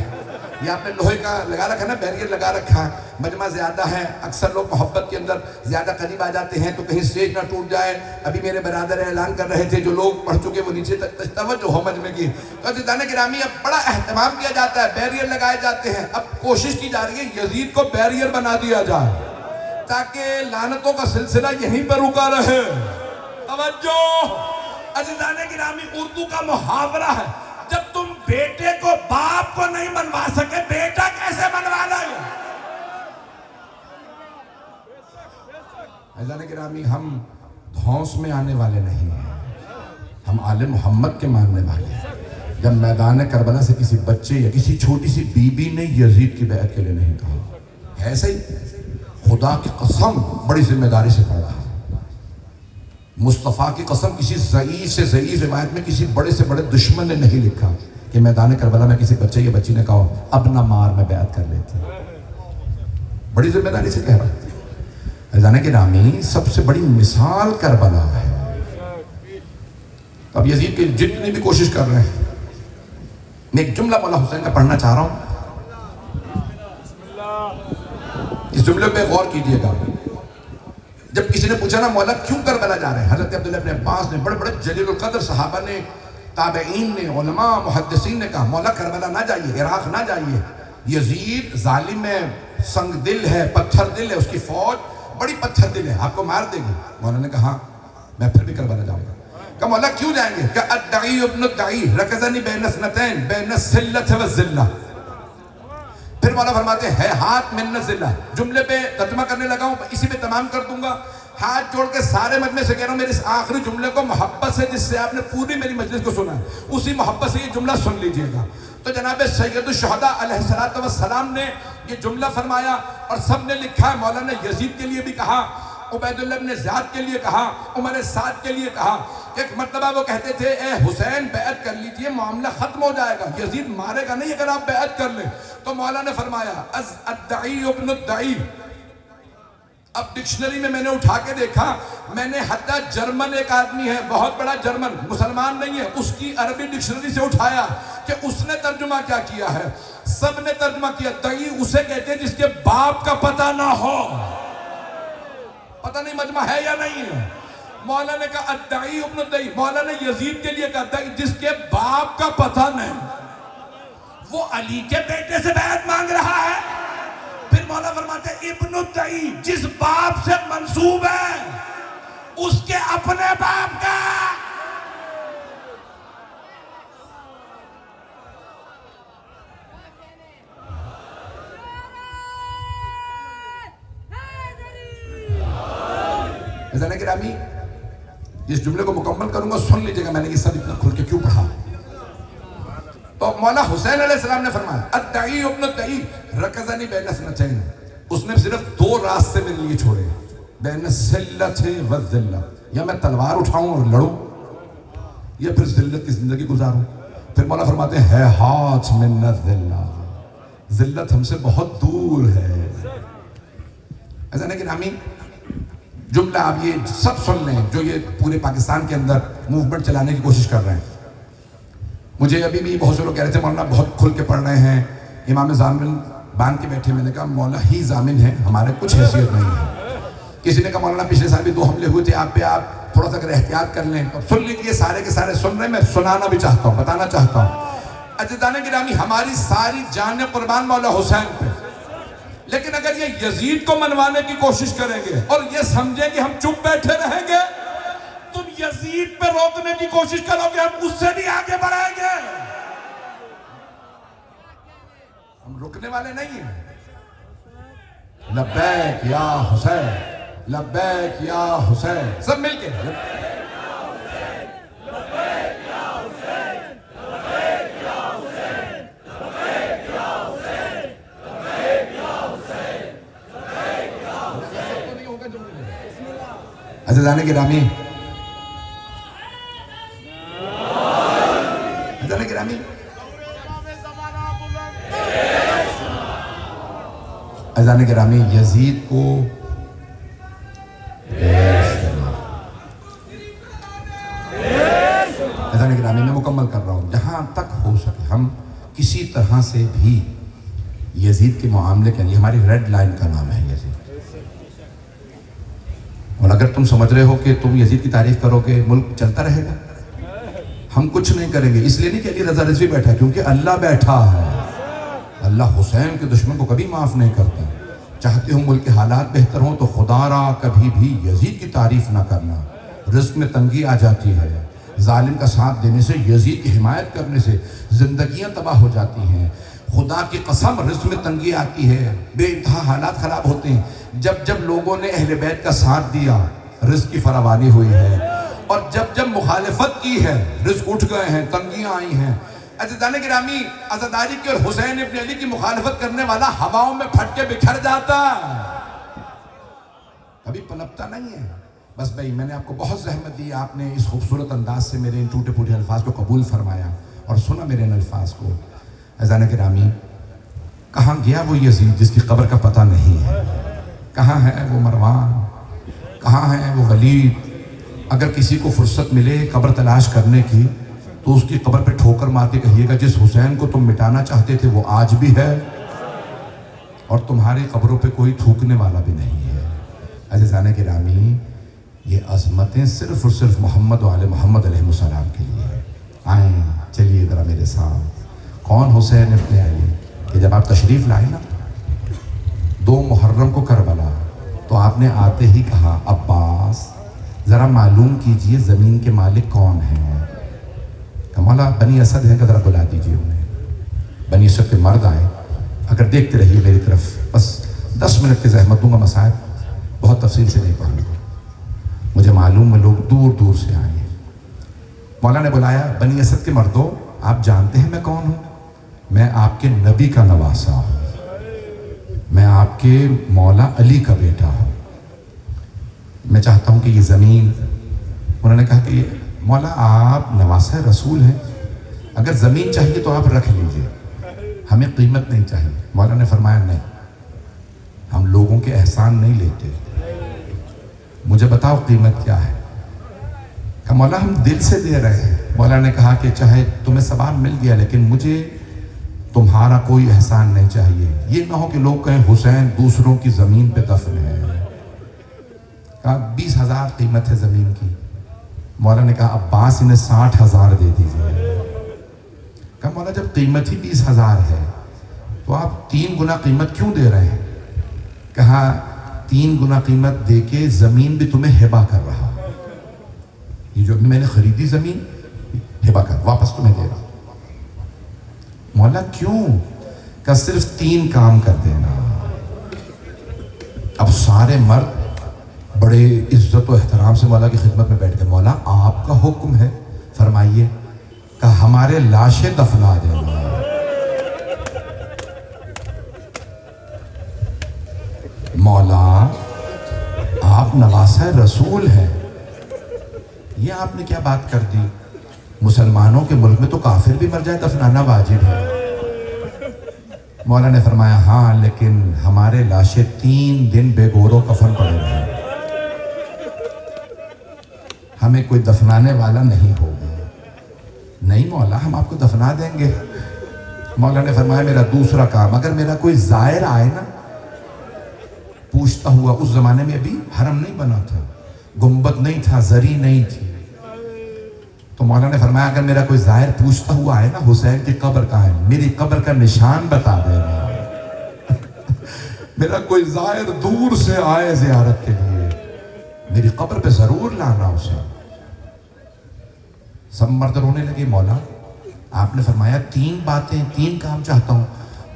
یہ آپ نے لوہے کا لگا رکھا نا, بیریئر لگا رکھا ہے. مجمع زیادہ ہے, اکثر لوگ محبت کے اندر زیادہ قریب آ جاتے ہیں تو کہیں سٹیج نہ ٹوٹ جائے. ابھی میرے برادر اعلان کر رہے تھے, جو لوگ پڑھ چکے وہ نیچے توجہ ہو مجمع کی. تو عزیزان گرامی اب بڑا اہتمام کیا جاتا ہے, بیریئر لگائے جاتے ہیں. اب کوشش کی جا رہی ہے یزید کو بیریئر بنا دیا جائے تاکہ لعنتوں کا سلسلہ یہیں پر رکا رہے. توجہ عزیزان گرامی, اردو کا محاورہ ہے, جب تم بیٹے کو باپ کو نہیں منوا سکے, بیٹا کیسے منوا لے. عزیزان گرامی ہم دھونس میں آنے والے نہیں ہیں, ہم آل محمد کے ماننے والے ہیں. جب میدان کربلا سے کسی بچے یا کسی چھوٹی سی بی بی نے یزید کی بیعت کے لیے نہیں کہا, ایسے ہی خدا کی قسم بڑی ذمہ داری سے پڑھ رہا. مصطفیٰ کی قسم کسی ضعیف سے ضعیف روایت میں کسی بڑے سے بڑے دشمن نے نہیں لکھا کہ میدان کربلا میں کسی بچے یا بچی نے کہا اب نہ مار, میں بیعت کر لیتی. بڑی ذمہ داری سے کہہ رہا. عزیزان گرامی سب سے بڑی مثال کربلا ہے. اب یزید کے جتنی بھی کوشش کر رہے ہیں, میں ایک جملہ مولا حسین کا پڑھنا چاہ رہا ہوں. اس جملے پہ غور کیجئے گا. جب کسی نے پوچھا نا مولا کیوں کربلا جا رہے ہیں, حضرت عبداللہ ابن عباس نے, بڑے بڑے جلیل القدر صحابہ نے, تابعین نے, علماء محدثین نے کہا مولا کربلا نہ جائیے, عراق نہ جائیے. یزید ظالم ہے, سنگ دل ہے, پتھر دل ہے, اس کی فوج بڑی پتھر دل ہے, آپ کو مار دے گی. مولا نے کہا میں پھر بھی کربلا جاؤں گا. کہا مولا کیوں جائیں گے؟ کہ الدعی ابن الدعی رکزنی بین اثنتین بین الذلۃ والذلہ. پھر مولا فرماتے ہیں ہاتھ من الذلہ. جملے پہ ترجمہ کرنے لگا ہوں, اسی پہ تمام کر دوں گا. ہاتھ جوڑ کے سارے مجمع سے کہہ رہا ہوں, میرے اس آخری جملے کو محبت سے, جس سے آپ نے پوری میری مجلس کو سنا ہے, اسی محبت سے یہ جملہ سن لیجئے گا. تو جناب سید الشہداء علیہ السلام نے یہ جملہ فرمایا اور سب نے لکھا ہے. مولا نے یزید کے لیے بھی کہا, عبید اللہ ابن زیاد کے لیے کہا, عمر سعد کے لیے کہا. ایک مرتبہ وہ کہتے تھے اے حسین بیعت کر لیجئے, معاملہ ختم ہو جائے گا, یزید مارے گا نہیں اگر آپ بیعت کر لیں. تو مولا نے فرمایا الدعی ابن الدعی. اب ڈکشنری میں نے اٹھا کے دیکھا, میں نے حتیٰ جرمن ایک آدمی ہے, بہت بڑا جرمن, مسلمان نہیں ہے, اس کی عربی ڈکشنری سے اٹھایا کہ اس نے ترجمہ کیا کیا ہے. سب نے ترجمہ کیا دعی اسے کہتے ہیں جس کے باپ کا پتہ نہ ہو. پتہ نہیں مجمع ہے یا نہیں ہے. مولا نے کہا الدعی ابن الدعی. مولا نے یزید کے لیے کہا دعی جس کے باپ کا پتہ نہیں. وہ علی کے بیٹے سے بیعت مانگ رہا ہے. پھر مولا فرماتے ہیں ابن الدعی جس باپ سے منسوب ہے اس کے اپنے باپ کا. عزیزان گرامی جس جملے کو مکمل کروں گا سن لیجئے گا, میں نے یہ سب اتنا کھل کے کیوں پڑھا. تو مولا حسین علیہ السلام نے فرمایا الدعی ابن الدعی رکزنی بین اثنتین. اس نے صرف 2 راستے میرے لیے چھوڑے, بین الذلۃ والذلہ. یا میں تلوار اٹھاؤں اور لڑوں, یا پھر ذلت کی زندگی گزاروں. پھر مولا فرماتے ہیں ہاتھ من الذلہ, ذلت ہم سے بہت دور ہے. عزیزان گرامی جملہ آپ یہ سب سن لیں جو یہ پورے پاکستان کے اندر موومنٹ چلانے کی کوشش کر رہے ہیں. مجھے ابھی بھی بہت سے لوگ کہہ رہے تھے مولانا بہت کھل کے پڑھ رہے ہیں, امام ضامن باندھ کے بیٹھے. میں نے کہا مولا ہی ضامن ہے, ہمارے کچھ حیثیت نہیں ہے. کسی نے کہا مولانا پچھلے سال بھی 2 حملے ہوئے تھے آپ پہ, آپ تھوڑا سا اگر احتیاط کر لیں. اب سن لیجیے, سارے کے سارے سن رہے ہیں, میں سنانا بھی چاہتا ہوں, بتانا چاہتا ہوں. عزیزان گرامی, ہماری ساری جانیں قربان مولا حسین پہ, لیکن اگر یہ یزید کو منوانے کی کوشش کریں گے اور یہ سمجھیں کہ ہم چپ بیٹھے رہیں گے, تم یزید پہ روکنے کی کوشش کرو گے, ہم اس سے بھی آگے بڑھائیں گے. ہم رکنے والے نہیں ہیں. لبیک یا حسین, لبیک یا حسین, سب مل کے عزیزان گرامی, عزیزان گرامی, عزیزان گرامی, یزید کو عزیزان گرامی میں مکمل کر رہا ہوں, جہاں تک ہو سکے ہم کسی طرح سے بھی یزید کے معاملے کے لیے, ہماری ریڈ لائن کا نام ہے یزید. اور اگر تم سمجھ رہے ہو کہ تم یزید کی تعریف کرو گے ملک چلتا رہے گا, ہم کچھ نہیں کریں گے. اس لیے نہیں کہ علی رضا رضوی بیٹھا ہے, کیونکہ اللہ بیٹھا ہے. اللہ حسین کے دشمن کو کبھی معاف نہیں کرتا. چاہتے ہو ملک کے حالات بہتر ہوں تو خدا را کبھی بھی یزید کی تعریف نہ کرنا. رزق میں تنگی آ جاتی ہے, ظالم کا ساتھ دینے سے, یزید کی حمایت کرنے سے زندگیاں تباہ ہو جاتی ہیں. خدا کی قسم رزق میں تنگی آتی ہے, بے انتہا حالات خراب ہوتے ہیں. جب جب لوگوں نے اہل بیت کا ساتھ دیا رزق کی فراوانی ہوئی ہے, اور جب جب مخالفت کی ہے رزق اٹھ گئے ہیں, تنگیاں آئی ہیں. عزیزان گرامی, عزاداری کی اور حسین ابن علی کی مخالفت کرنے والا ہواؤں میں پھٹ کے بکھر جاتا, کبھی پنپتا نہیں ہے. بس بھائی میں نے آپ کو بہت زحمت دی, آپ نے اس خوبصورت انداز سے میرے ان ٹوٹے پھوٹے الفاظ کو قبول فرمایا اور سنا میرے ان الفاظ کو. عزیزان گرامی, کہاں گیا وہ یزید جس کی قبر کا پتہ نہیں ہے؟ کہاں ہے وہ مروان, کہاں ہے وہ ولید؟ اگر کسی کو فرصت ملے قبر تلاش کرنے کی تو اس کی قبر پہ ٹھوکر مار کے کہیے گا جس حسین کو تم مٹانا چاہتے تھے وہ آج بھی ہے, اور تمہاری قبروں پہ کوئی تھوکنے والا بھی نہیں ہے. عزیزان گرامی, یہ عظمتیں صرف اور صرف محمد و آل محمد علیہ السلام کے لیے ہے. آئیں چلیے ذرا میرے ساتھ. کون حسین ابن علی کہ جب آپ تشریف لائے نا 2 محرم کو کربلا, تو آپ نے آتے ہی کہا عباس ذرا معلوم کیجئے زمین کے مالک کون ہیں. کہ مولا بنی اسد ہے کہ ذرا بلا دیجئے انہیں. بنی اسد کے مرد آئے, اگر دیکھتے رہیے میری طرف, بس 10 منٹ کی زحمت دوں گا, مسائل بہت تفصیل سے نہیں پڑھوں گا, مجھے معلوم ہے لوگ دور دور سے آئے ہیں. مولا نے بلایا, بنی اسد کے مردوں آپ جانتے ہیں میں کون ہوں؟ میں آپ کے نبی کا نواسا ہوں, میں آپ کے مولا علی کا بیٹا ہوں. میں چاہتا ہوں کہ یہ زمین, انہوں نے کہا کہ مولا آپ نواسہ رسول ہیں, اگر زمین چاہیے تو آپ رکھ لیجئے, ہمیں قیمت نہیں چاہیے. مولا نے فرمایا نہیں, ہم لوگوں کے احسان نہیں لیتے, مجھے بتاؤ قیمت کیا ہے. کہ مولا ہم دل سے دے رہے ہیں. مولا نے کہا کہ چاہے تمہیں ثواب مل گیا لیکن مجھے تمہارا کوئی احسان نہیں چاہیے. یہ نہ ہو کہ لوگ کہیں حسین دوسروں کی زمین پہ دفن ہے. کہا 20,000 قیمت ہے زمین کی. مولا نے کہا عباس انہیں 60,000 دے دیجیے. کہا مولا جب قیمت ہی 20,000 ہے تو آپ 3 گنا قیمت کیوں دے رہے ہیں؟ کہا 3 گنا قیمت دے کے زمین بھی تمہیں ہبہ کر رہا, یہ جو میں نے خریدی زمین ہبہ کر, واپس تمہیں دے رہا. مولا کیوں؟ کہ صرف 3 کام کر دینا. اب سارے مرد بڑے عزت و احترام سے مولا کی خدمت میں بیٹھ گئے. مولا آپ کا حکم ہے, فرمائیے. کہ ہمارے لاشیں دفنا دینا. مولا آپ نواسہ رسول ہیں, یہ آپ نے کیا بات کر دی؟ مسلمانوں کے ملک میں تو کافر بھی مر جائے دفنانا واجب ہے. مولا نے فرمایا ہاں لیکن ہمارے لاشیں 3 دن بے گور و کفن پڑے رہے. ہمیں کوئی دفنانے والا نہیں ہوگا. نہیں مولا ہم آپ کو دفنا دیں گے. مولا نے فرمایا میرا دوسرا کام, اگر میرا کوئی زائر آئے نا پوچھتا ہوا, اس زمانے میں ابھی حرم نہیں بنا تھا, گنبد نہیں تھا, زری نہیں تھی, تو مولا نے فرمایا اگر میرا کوئی زائر پوچھتا ہوا آئے نا حسین کی قبر کہاں ہے, میری قبر کا نشان بتا دینا. میرا کوئی زائر دور سے آئے زیارت کے لیے میری قبر پہ ضرور لانا اسے. سب مرد رونے لگے. مولا آپ نے فرمایا 3 باتیں 3 کام چاہتا ہوں.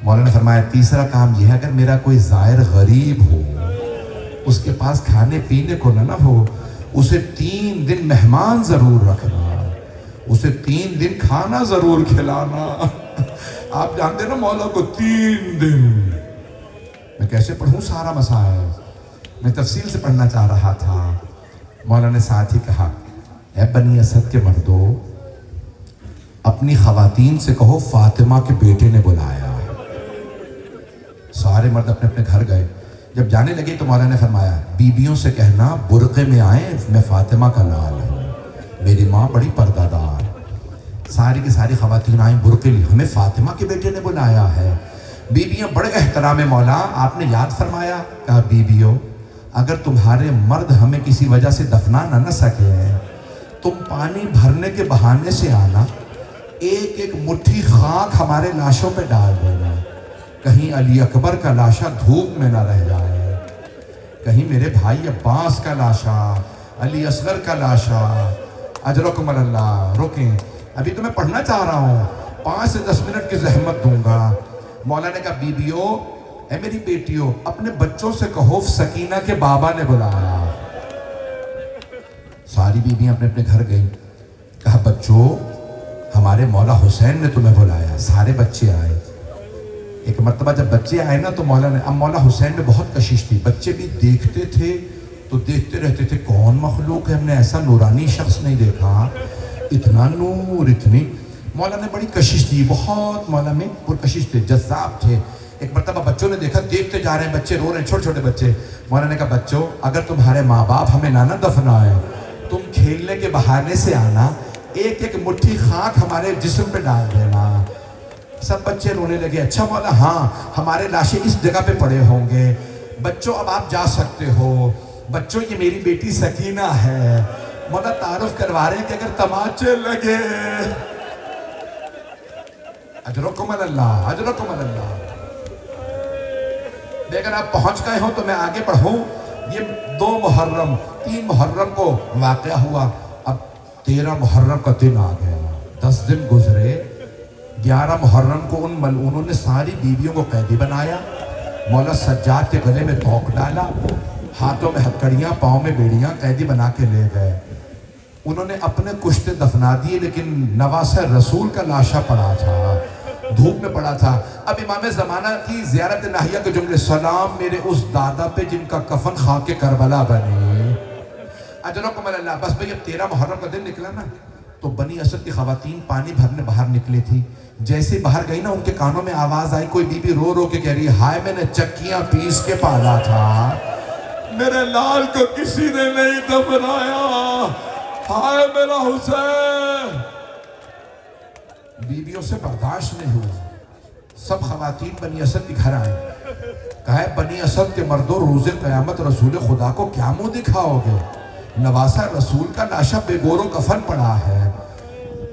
مولا نے فرمایا تیسرا کام یہ ہے اگر میرا کوئی زائر غریب ہو, اس کے پاس کھانے پینے کو نہ ہو, اسے 3 دن مہمان ضرور رکھنا, اسے 3 دن کھانا ضرور کھلانا. آپ جانتے نا مولا کو 3 دن. میں کیسے پڑھوں سارا مسائل, میں تفصیل سے پڑھنا چاہ رہا تھا. مولا نے ساتھ ہی کہا اے بنی اسد کے مردو, اپنی خواتین سے کہو فاطمہ کے بیٹے نے بلایا. سارے مرد اپنے اپنے گھر گئے. جب جانے لگے تو مولا نے فرمایا بیبیوں سے کہنا برقعے میں آئیں, میں فاطمہ کا لال ہوں, میری ماں بڑی پردہ دار. ساری کی ساری خواتین آئیں برقعے لی, ہمیں فاطمہ کے بیٹے نے بلایا ہے. بیبیاں بڑے احترام مولا, آپ نے یاد فرمایا, کہا بیبیوں اگر تمہارے مرد ہمیں کسی وجہ سے دفنا نہ سکے تم پانی بھرنے کے بہانے سے آنا, ایک ایک مٹھی خاک ہمارے لاشوں پہ ڈال دینا, کہیں علی اکبر کا لاشا دھوپ میں نہ رہ جائے, کہیں میرے بھائی عباس کا لاشا, علی اصغر کا لاشا. اجرکم اللہ. رکیں, ابھی تو میں پڑھنا چاہ رہا ہوں, 5 سے 10 منٹ کی زحمت دوں گا. مولا نے کہا بیبیوں اے میری بیٹیوں اپنے بچوں سے کہو سکینہ کے بابا نے بلایا. ساری بیبیاں اپنے اپنے گھر گئیں. کہا بچوں ہمارے مولا حسین نے تمہیں بلایا. سارے بچے آئے. ایک مرتبہ جب بچے آئے نا تو مولا نے, اب مولا حسین میں بہت کشش تھی, بچے بھی دیکھتے تھے تو دیکھتے رہتے تھے کون مخلوق ہے, ہم نے ایسا نورانی شخص نہیں دیکھا, اتنا نور, اتنی. مولا نے بڑی کشش تھی, بہت مولا میں پرکشش تھے, جذاب تھے. ایک مرتبہ بچوں نے دیکھا دیکھتے جا رہے ہیں, بچے رو رہے ہیں, چھوٹے چھوٹے بچے. مولا نے کہا بچوں اگر تمہارے ماں باپ ہمیں نہ دفنائے تم کھیلنے کے بہانے سے آنا, ایک ایک مٹھی خاک ہمارے جسم پہ ڈال دینا. سب بچے رونے لگے. اچھا مولا ہاں ہمارے لاشیں اس جگہ پہ پڑے ہوں گے, بچوں اب آپ جا سکتے ہو. بچوں یہ میری بیٹی سکینہ ہے. مولا تعارف کروا رہے ہیں کہ اگر تماچے لگے. اجرکم اللہ, اجرکم اللہ. اگر آپ پہنچ گئے ہوں تو میں آگے بڑھوں. یہ 2 محرم 3 محرم کو واقعہ ہوا. اب 13 محرم کا دن آ گیا, 10 دن گزرے. 11 محرم کو ان ملعونوں نے ساری بیویوں کو قیدی بنایا. مولا سجاد کے گلے میں توق ڈالا, ہاتھوں میں ہتکڑیاں, پاؤں میں بیڑیاں, قیدی بنا کے لے گئے. انہوں نے اپنے کشتے دفنا دیے, لیکن نواسہ رسول کا لاشا پڑا تھا, دھوپ میں پڑا تھا. اب امام زمانہ کی زیارت ناہیہ کے جملے, سلام میرے اس دادا پہ جن کا کفن خاک کربلا بنے. اجرکم اللہ. بس بھئی اب 13 محرم کا دن نکلا نا تو بنی اسد کی خواتین پانی بھرنے باہر نکلی تھی. جیسے باہر گئی نا ان کے کانوں میں آواز آئی, کوئی بی بی رو رو کے کہہ رہی ہے ہائے میں نے چکیاں پیس کے پالا تھا, میرے لال کو کسی نے نہیں دفنایا, ہائے میرا حسین. بیویوں سے برداشت نہیں ہوا. سب خواتین بنی اسد کے گھر آئیں. کہا بنی اسد کے مردوں روز قیامت رسول خدا کو کیا منہ دکھاؤ گے, نواسہ رسول کا لاشا بے گور و کفن پڑا ہے.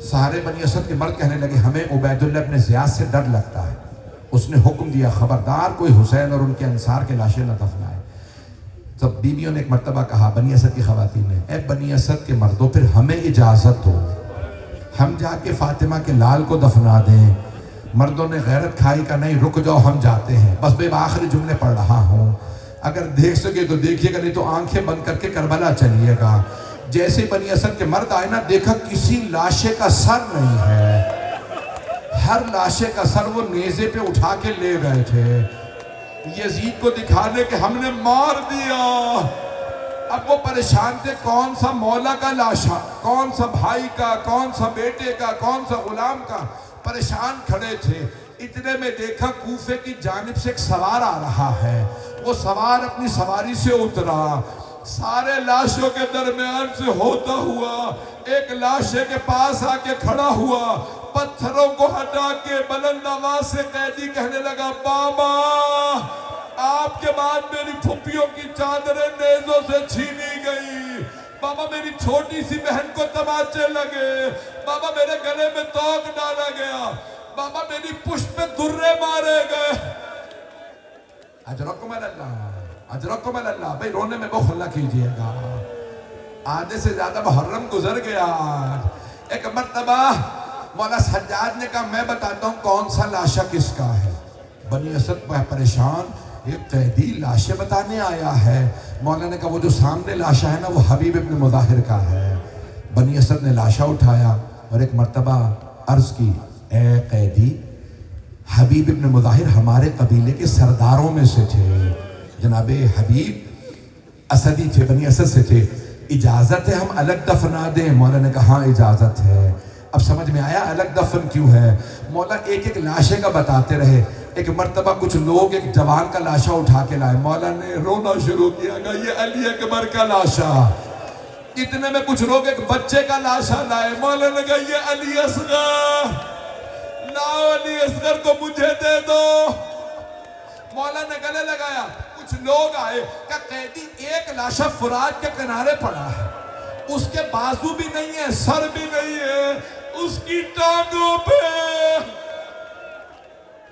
سارے بنی اسد کے مرد کہنے لگے ہمیں عبید اللہ ابن زیاد سے ڈر لگتا ہے, اس نے حکم دیا خبردار کوئی حسین اور ان کے انصار کے لاشیں نہ دفنائے. سب بیویوں نے ایک مرتبہ کہا, بنی اسد کی خواتین نے, اے بنی اسد کے مردوں پھر ہمیں اجازت دو, ہم جا کے فاطمہ کے لال کو دفنا دیں. مردوں نے غیرت کھائی کا نہیں, رک جاؤ ہم جاتے ہیں. بس میں آخری جملے پڑھ رہا ہوں, اگر دیکھ سکے تو دیکھیے گا, نہیں تو آنکھیں بند کر کے کربلا چلیے گا. جیسے بنی اسد کے مرد آئے نا, دیکھا کسی لاشے کا سر نہیں ہے, ہر لاشے کا سر وہ نیزے پہ اٹھا کے لے گئے تھے یزید کو دکھانے کہ ہم نے مار دیا. اب وہ پریشان تھے, کون سا مولا کا لاشا, کون سا بھائی کا, کون سا بیٹے کا, کون سا غلام کا, پریشان کھڑے تھے. اتنے میں دیکھا کوفے کی جانب سے ایک سوار آ رہا ہے. وہ سوار اپنی سواری سے اترا, سارے لاشوں کے درمیان سے ہوتا ہوا ایک لاشے کے پاس آ کے کھڑا ہوا، پتھروں کو ہٹا کے بلند آواز سے قیدی کہنے لگا، بابا آپ کے بعد میری پھپھیوں کی چادریں نیزوں سے چھینی گئی، بابا میری چھوٹی سی بہن کو تماچے لگے، بابا میرے گلے میں توق ڈالا گیا، بابا میری پشت پہ درے مارے گئے۔ اجرکم اللہ، اجرکم اللہ، بھئی رونے میں بخل نہ کیجئے گا، آدھے سے زیادہ محرم گزر گیا۔ ایک مرتبہ مولا سجاد نے کہا میں بتاتا ہوں کون سا لاشا کس کا ہے۔ بنی اسد پریشان، ایک قیدی لاشے بتانے آیا ہے۔ مولا نے کہا وہ جو سامنے لاشا ہے نا وہ حبیب ابن مظاہر کا ہے۔ بنی اسد نے لاشا اٹھایا اور ایک مرتبہ عرض کی، اے قیدی، حبیب ابن مظاہر ہمارے قبیلے کے سرداروں میں سے تھے، جناب حبیب اسدی تھے، بنی اسد سے تھے، اجازت ہے ہم الگ دفنا دیں؟ مولا نے کہا ہاں اجازت ہے۔ اب سمجھ میں آیا الگ دفن کیوں ہے؟ مولا ایک ایک لاشے کا بتاتے رہے۔ ایک مرتبہ کچھ لوگ ایک جوان کا لاشا اٹھا کے لائے، مولا نے رونا شروع کیا گا یہ علی اکبر کا لاشا۔ اتنے میں کچھ لوگ ایک بچے کا لاشا لائے، مولا نے کہا یہ علی اصغر، لاؤ علی اصغر کو مجھے دے دو۔ مولا نے گلے لگایا، کچھ لوگ آئے کہ قیدی ایک لاشا فرات کے کنارے پڑا ہے، اس کے بازو بھی نہیں ہے، سر بھی نہیں ہے، اس کی ٹانگوں پہ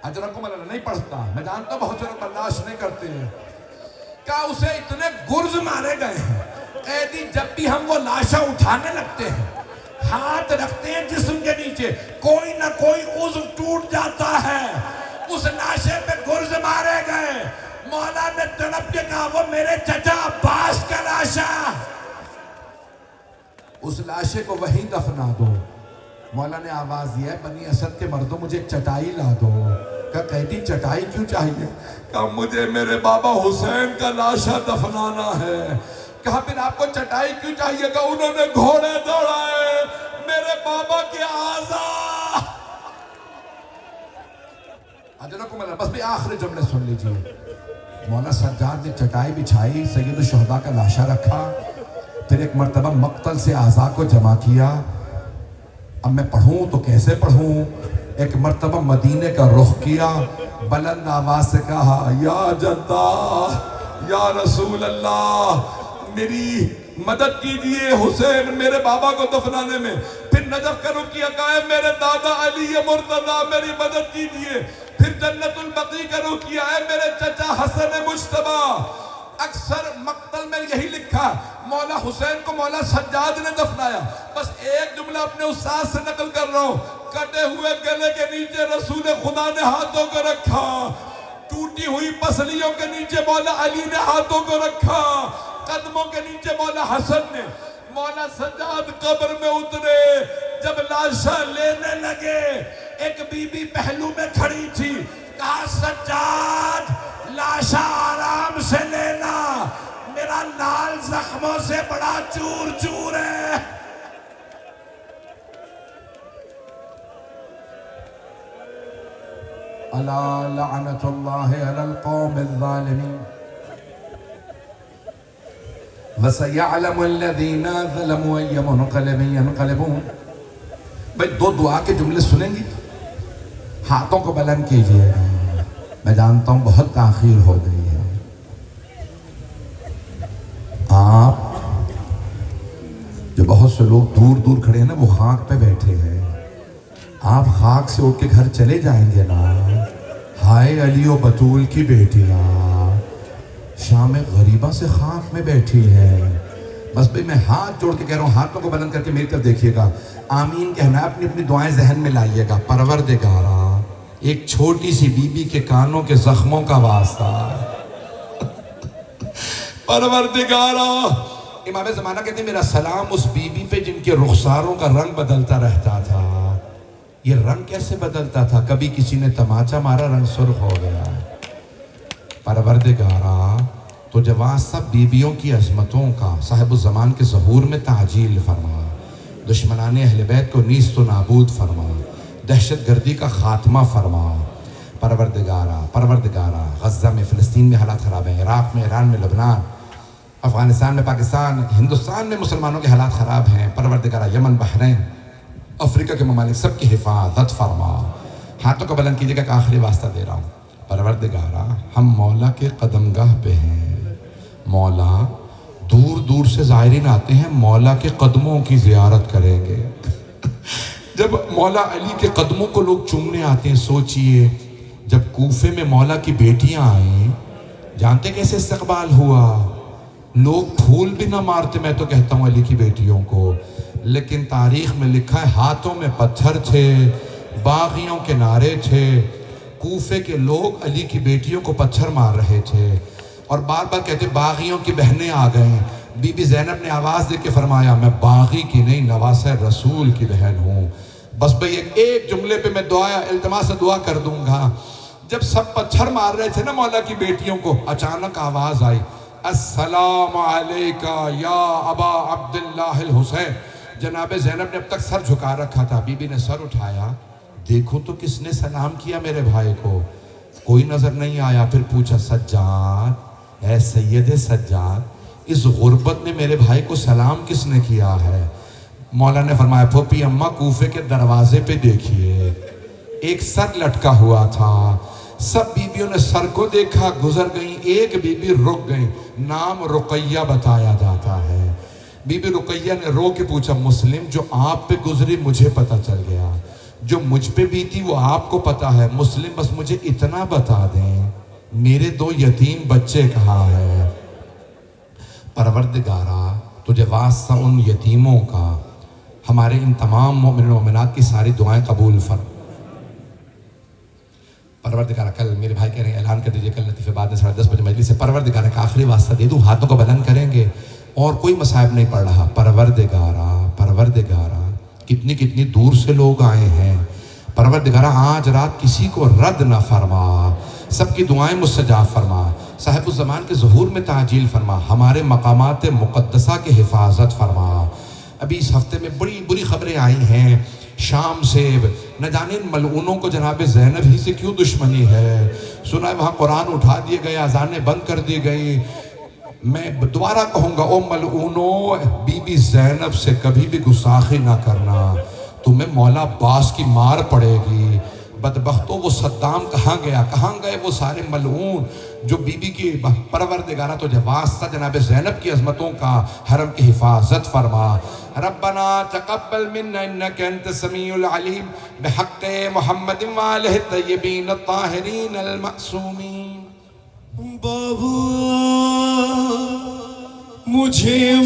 اجرکم اللہ نہیں پڑھتا، میں جانتا ہوں بہت سے لوگ برداشت نہیں کرتے ہیں، کہا اسے اتنے گرز مارے گئے ہیں۔ قیدی جب بھی ہم وہ لاشا اٹھانے لگتے ہیں، ہاتھ رکھتے ہیں جسم کے نیچے، کوئی نہ کوئی عضو ٹوٹ جاتا ہے، اس لاشے پہ گرز مارے گئے۔ مولا نے تڑپ کے کہا وہ میرے چچا عباس کا لاشا، اس لاشے کو وہیں دفنا دو۔ مولا نے آواز دیا ہے بنی اسد کے مردوں مجھے ایک چٹائی لا دو۔ کہا قیدی چٹائی کیوں چاہیے؟ کہا مجھے میرے بابا حسین کا لاشا دفنانا ہے۔ کہا پھر آپ کو چٹائی کیوں چاہیے؟ کہا انہوں نے گھوڑے دوڑائے میرے بابا کے اعضاء۔ اجرکم اللہ، بس بھی آخری جملے سن لیجئے۔ مولا سجاد نے چٹائی بچھائی، سید الشہداء کا لاشا رکھا، پھر ایک مرتبہ مقتل سے اعضاء کو جمع کیا۔ اب میں پڑھوں تو کیسے پڑھوں؟ ایک مرتبہ مدینے کا رخ کیا، بلند آواز سے کہا یا جدہ یا رسول اللہ میری مدد کیجئے حسین میرے بابا کو دفنانے میں۔ پھر نجف کا رخ کیا، کہا میرے دادا علی مرتضیٰ میری مدد کیجئے۔ پھر جنت البقیع کا رخ کیا، ہے میرے چچا حسن مجتبی۔ اکثر مقتل میں یہی لکھا مولا حسین کو مولا سجاد نے دفنایا۔ بس ایک جملہ اپنے استاد سے نقل کر رہا ہوں، کٹے ہوئے گلے کے نیچے رسول خدا نے ہاتھوں کو رکھا، ٹوٹی ہوئی پسلیوں کے نیچے مولا علی نے ہاتھوں کو رکھا، قدموں کے نیچے مولا حسن نے۔ مولا سجاد قبر میں اترے، جب لاشا لینے لگے ایک بی بی پہلو میں کھڑی تھی، کہا سجاد لاشا آرام سے لینا، میرا لال زخموں سے بڑا چور چور ہے۔ الا لعنت اللہ علی القوم الظالمین وَسَيَعْلَمُ الَّذِينَ ظَلَمُوا أَيَّ مُنْقَلَبٍ يَنْقَلِبُونَ۔ بھئی دو دعا کے جملے سنیں گی، ہاتھوں کو بلند کیجئے، میں جانتا ہوں بہت تاخیر ہو گئی ہے۔ آپ جو بہت سے لوگ دور دور کھڑے ہیں نا وہ خاک پہ بیٹھے ہیں، آپ خاک سے اٹھ کے گھر چلے جائیں گے نا۔ ہائے علی و بطول کی بیٹیاں شام غریبہ سے خاک میں بیٹھی ہے۔ بس بھئی میں ہاتھ جوڑ کے کہہ رہا ہوں، ہاتھوں کو بلند کر کے میری طرف دیکھیے گا، آمین کہنا ہے، اپنی اپنی دعائیں ذہن میں لائیے گا۔ پروردگارا ایک چھوٹی سی بی بی کے کانوں کے زخموں کا واسطہ، پروردگارا امام زمانہ کہتے ہیں میرا سلام اس بی بی پہ جن کے رخساروں کا رنگ بدلتا رہتا تھا۔ یہ رنگ کیسے بدلتا تھا؟ کبھی کسی نے تماچا مارا رنگ سرخ ہو گیا۔ پروردگارا تو جواز سب بیبیوں کی عظمتوں کا صاحب الزمان کے ظہور میں تعجیل فرما، دشمنان اہل بیت کو نیست و نابود فرما، دہشت گردی کا خاتمہ فرما۔ پروردگارا غزہ میں فلسطین میں حالات خراب ہیں، عراق میں، ایران میں، لبنان، افغانستان میں، پاکستان، ہندوستان میں مسلمانوں کے حالات خراب ہیں، پروردگارہ یمن، بحرین، افریقہ کے ممالک سب کی حفاظت فرما۔ ہاتھوں کو بلند کیجیے گا کہ آخری واسطہ دے رہا ہوں۔ پروردگارہ ہم مولا کے قدمگاہ پہ ہیں، مولا دور دور سے زائرین آتے ہیں، مولا کے قدموں کی زیارت کریں گے۔ جب مولا علی کے قدموں کو لوگ چومنے آتے ہیں، سوچئے جب کوفے میں مولا کی بیٹیاں آئیں، جانتے کیسے استقبال ہوا؟ لوگ پھول بھی نہ مارتے، میں تو کہتا ہوں علی کی بیٹیوں کو، لیکن تاریخ میں لکھا ہے ہاتھوں میں پتھر تھے، باغیوں کے نعرے تھے، کوفے کے لوگ علی کی بیٹیوں کو پتھر مار رہے تھے، اور بار بار کہتے باغیوں کی بہنیں آ گئیں۔ بی بی زینب نے آواز دے کے فرمایا میں باغی کی نہیں، نواسہ رسول کی بہن ہوں۔ بس بھئی ایک جملے پہ میں التماس دعا کر دوں گا۔ جب سب پتھر مار رہے تھے نا مولا کی بیٹیوں کو، اچانک آواز آئی، السلام علیکہ یا ابا عبداللہ الحسین۔ جناب زینب نے اب تک سر جھکا رکھا تھا، بی بی نے سر اٹھایا، دیکھو تو کس نے سلام کیا میرے بھائی کو، کوئی نظر نہیں آیا۔ پھر پوچھا سجاد، اے سید سجاد، اس غربت میں میرے بھائی کو سلام کس نے کیا ہے؟ مولا نے فرمایا پھوپھی اماں کوفے کے دروازے پہ دیکھیے، ایک سر لٹکا ہوا تھا، سب بیبیوں نے سر کو دیکھا، گزر گئیں، ایک بی بی رک گئی، نام رقیہ بتایا جاتا ہے۔ بی بی رقیہ نے رو کے پوچھا مسلم جو آپ پہ گزری مجھے پتا چل گیا، جو مجھ پہ بیتی وہ آپ کو پتا ہے، مسلم بس مجھے اتنا بتا دیں میرے 2 یتیم بچے کہاں ہیں؟ پروردگارہ تجھے واسطہ ان یتیموں کا، ہمارے ان تمام مومن و مومنات کی ساری دعائیں قبول فرما۔ پروردگارہ کل میرے بھائی کہہ رہے ہیں اعلان کر دیجئے کل لطیفے بعد میں 10:30 بجے مجلس سے، پروردگارہ کا آخری واسطہ دے دوں، ہاتھوں کو بلند کریں گے اور کوئی مصائب نہیں پڑ رہا۔ پروردگارہ کتنی کتنی دور سے لوگ آئے ہیں، پروردگارہ آج رات کسی کو رد نہ فرما، سب کی دعائیں مستجاب فرما، صاحب الزمان کے ظہور میں تعجیل فرما، ہمارے مقامات مقدسہ کے حفاظت فرما۔ ابھی اس ہفتے میں بڑی بری خبریں آئی ہیں شام سے، نہ جانے ان ملعونوں کو جناب زینب ہی سے کیوں دشمنی ہے، سنا ہے وہاں قرآن اٹھا دیے گئے، اذانیں بند کر دی گئی۔ میں دوبارہ کہوں گا او ملعونوں، بی بی زینب سے کبھی بھی گستاخی نہ کرنا، تمہیں مولا عباس کی مار پڑے گی۔ بدبختوں وہ صدام کہاں گیا، کہاں گئے وہ سارے ملعون جو بی بی کی پروردگارہ تجھے واسطہ جناب زینب کی عظمتوں کا حرم کی حفاظت فرما۔ ربنا تقبل منا انک انت السمیع العلیم بحق محمد وآلہ الطیبین الطاہرین المعصومین۔ بابا مجھے